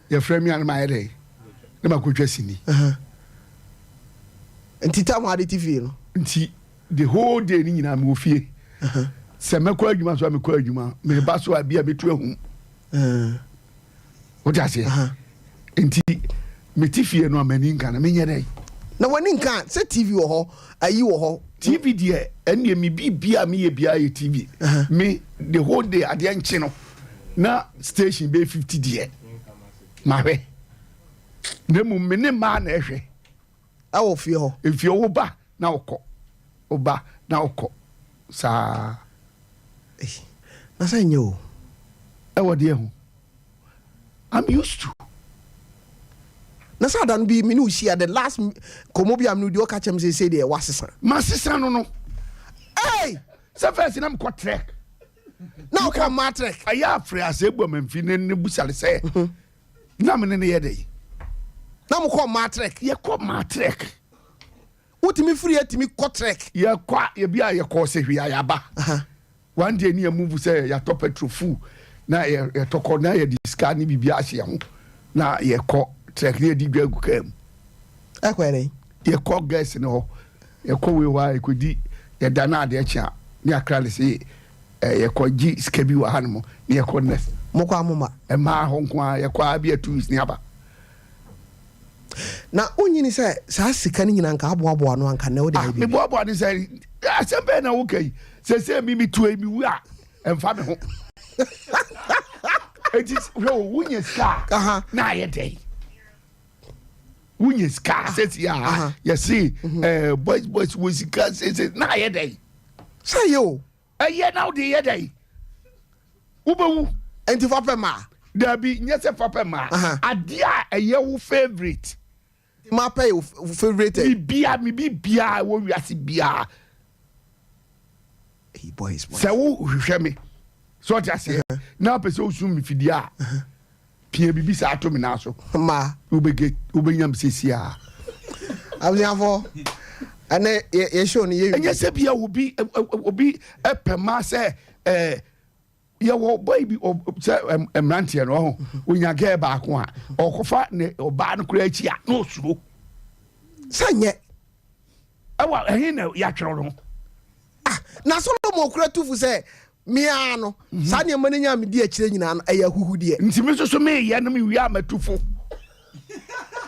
ya frame me an my day na makotwa sini ntita ma de TV no nti the whole day ni nyina me ofie se mekwa adwuma so mekwa adwuma me ba so abia metu ahum what I say nti me tifie no amani nka na me nya dai na wani nka se TV wo ho ayi wo ho TV de ene me bibia me ye bia ye TV me the whole day ade nche no na station be 50 de ma hwe na mu me ne ma na ehwe awo fie ho efie wo ba na okọ oba na okọ sa na say nyo e wo de hu I'm used to na sa dan bi me no share the last komobia me no di o ka chem say dey wasesa masesa no se first na me ko trek na o ka matrek aya afre ase gbo mamfi ne busale say na me ne ye dey na mo ko matrek ye ko matrek utimi free atimi ko trek ye kwa ye bia ye ko se hwia ya ba one day ni move say ya top petrol full na ye toko na ye diska ni bibia ahye ho na ye ko trek ni di gwagu kam akwere ye ko gas ne ho ye ko we wa ye ko di ye dana ade achia ni akra le say ye ko gi skabi wa hanmo ni ye ko nes mo kwa mama e ma ho nko a ye kwa bia tours ni aba na onyini say sa sika ni nyina nka aboabo no anka na wo dey me boabo ni say asembe na wo kai say mi tu mi wu a emfa me ho it is wunye ska na ye dey wunye ska say ya you see boys we ska say na ye dey say yo ye now dey ye dey ubewu enti fapema there be nyese fapema adia ye wo favorite ma pay your favorite mi bia wo wiase bia hey boys se wo hwehwe me so just say na person usum mi fidia pia bibi sa ato me na so ma ubegyam sesia abuafo ane ye show ni ye enye se bia obi epema se ye wo boy bi se emrantie no ho onya ge ba ko a okofa ne oba no kura achi a no suro sanye ewa ehin na ya twero no na so mo kura tufu se mia no sa ne mani nya me di akire nyina no eya huhu de nti me so me ye no me wi amatufu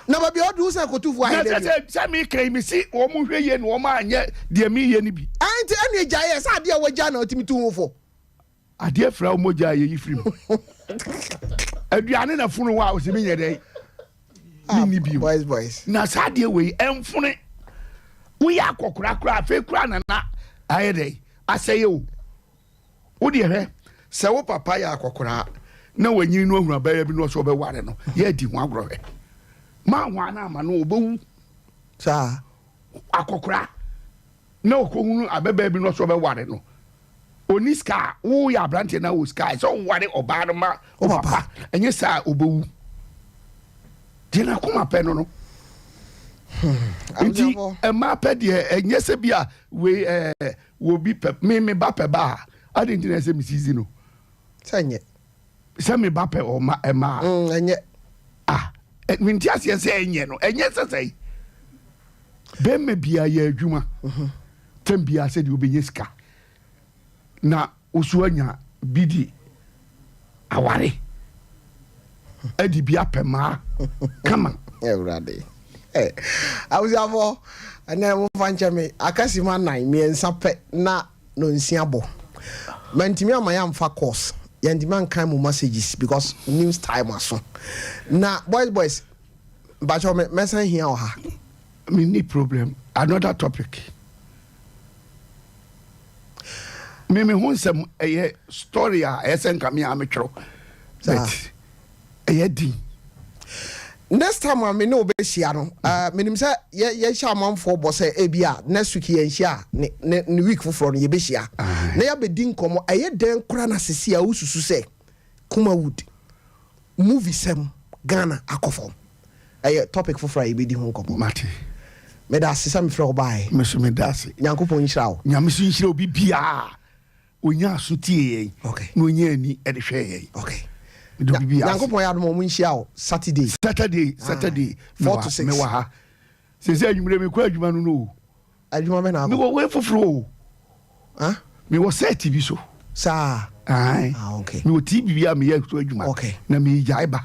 na ba bi odu se ko tufu ayi de se me kai me si wo mo hwe ye no wo ma anye de me ye ni bi anti ene gya ye sa de waja na otimi tu wofo ade fra moja ye yifrim aduane na funu wa o se me ye dai ni bi boys na sa de we emfune we ya kokura kura fe kura na aye dai aseye o de he se wo papa ya kokura na wanyini no ahuna baya bi no so be ware no ye di ho agorɔ ma hwa na ama no obewu sa akokora na okohunu ababa bi no so be ware no oni ska wo ya abrante na wo ska so ware oba no ma o papa enye sa obewu dina kuma pɛ no nti ma pɛ de enye se bia we wo bi pɛ me ba pɛ ba ade ntina se mi sizi no sanye se me ba pɛ o ma enye minti asie se enye no enye se sei be me bia ya adwuma tem bia se de obenye ska na osu anya bidi aware adi bia pɛ ma kama everybody I was avo ana mo fanche me akasi ma 9 me nsapɛ na no nsiabo mantimi amaya mfa course yandima nkan mo messages because news time aso na boys bacho me mesan hia o ha me need problem another topic me hu nsem story a esen kame ametro but di next time I no be shia no menim say ye sha manfo bo say ebia next week ye shia ne week foforo no ye be shia na ya be din komo den kura na sesi a ususu say kuma wood movie sem Ghana akofom topic foforo ye be di ho komo mate me da sesa me fro bai me so me da se nyankopon nhira wo nyameso nhira obi bia onya asotie okay no nya ani e de hwe okay Yankopon ya mo nhia o Saturday 4 to 6 me wa ha se adwumre me kwa adwuma no adwuma me na me wo we foforo me wo set TV so sa okay me wo TV bia me ya so adwuma okay na me jaiba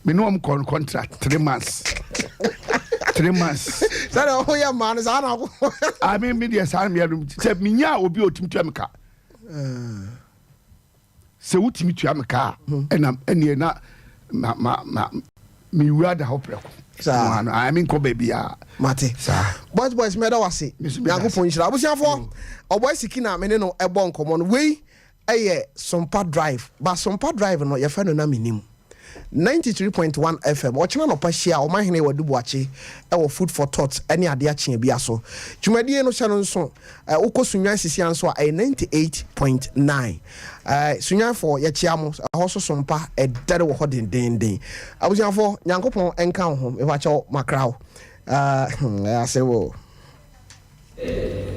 me no am contract 3 months 3 months sare o ya man sa na ko I mean media sa me adum se me nya obi otimtu ameka se wutimi tua meka ene na me wura da hopreko sa I mean ko baby mate sa boys me da wase yakopon nhira abusiafo oboy sikina me ne no ebo nkomo no we Sompa Drive ba Sompa Drive no ye fa no na Menim 93.1 FM ochina no pa hia o mahene wadubuache food for thought ene ade ache bia so dwumadie no hye no nso ukosunwan sisi anso 98.9 sunyan for ye chiamo hoso Sompa edere wo hodenden abusiafo nyankopon enka ho e ba che makrao asewo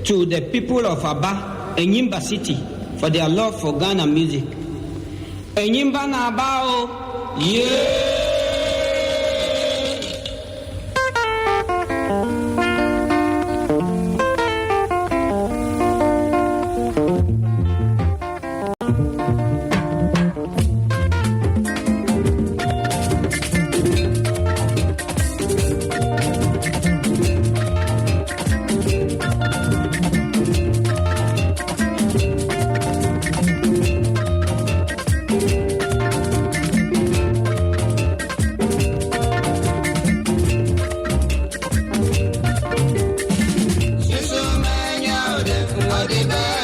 to the people of Aba Enyimba City for their love for Ghana music. Enyimba na Aba yeah. Baby.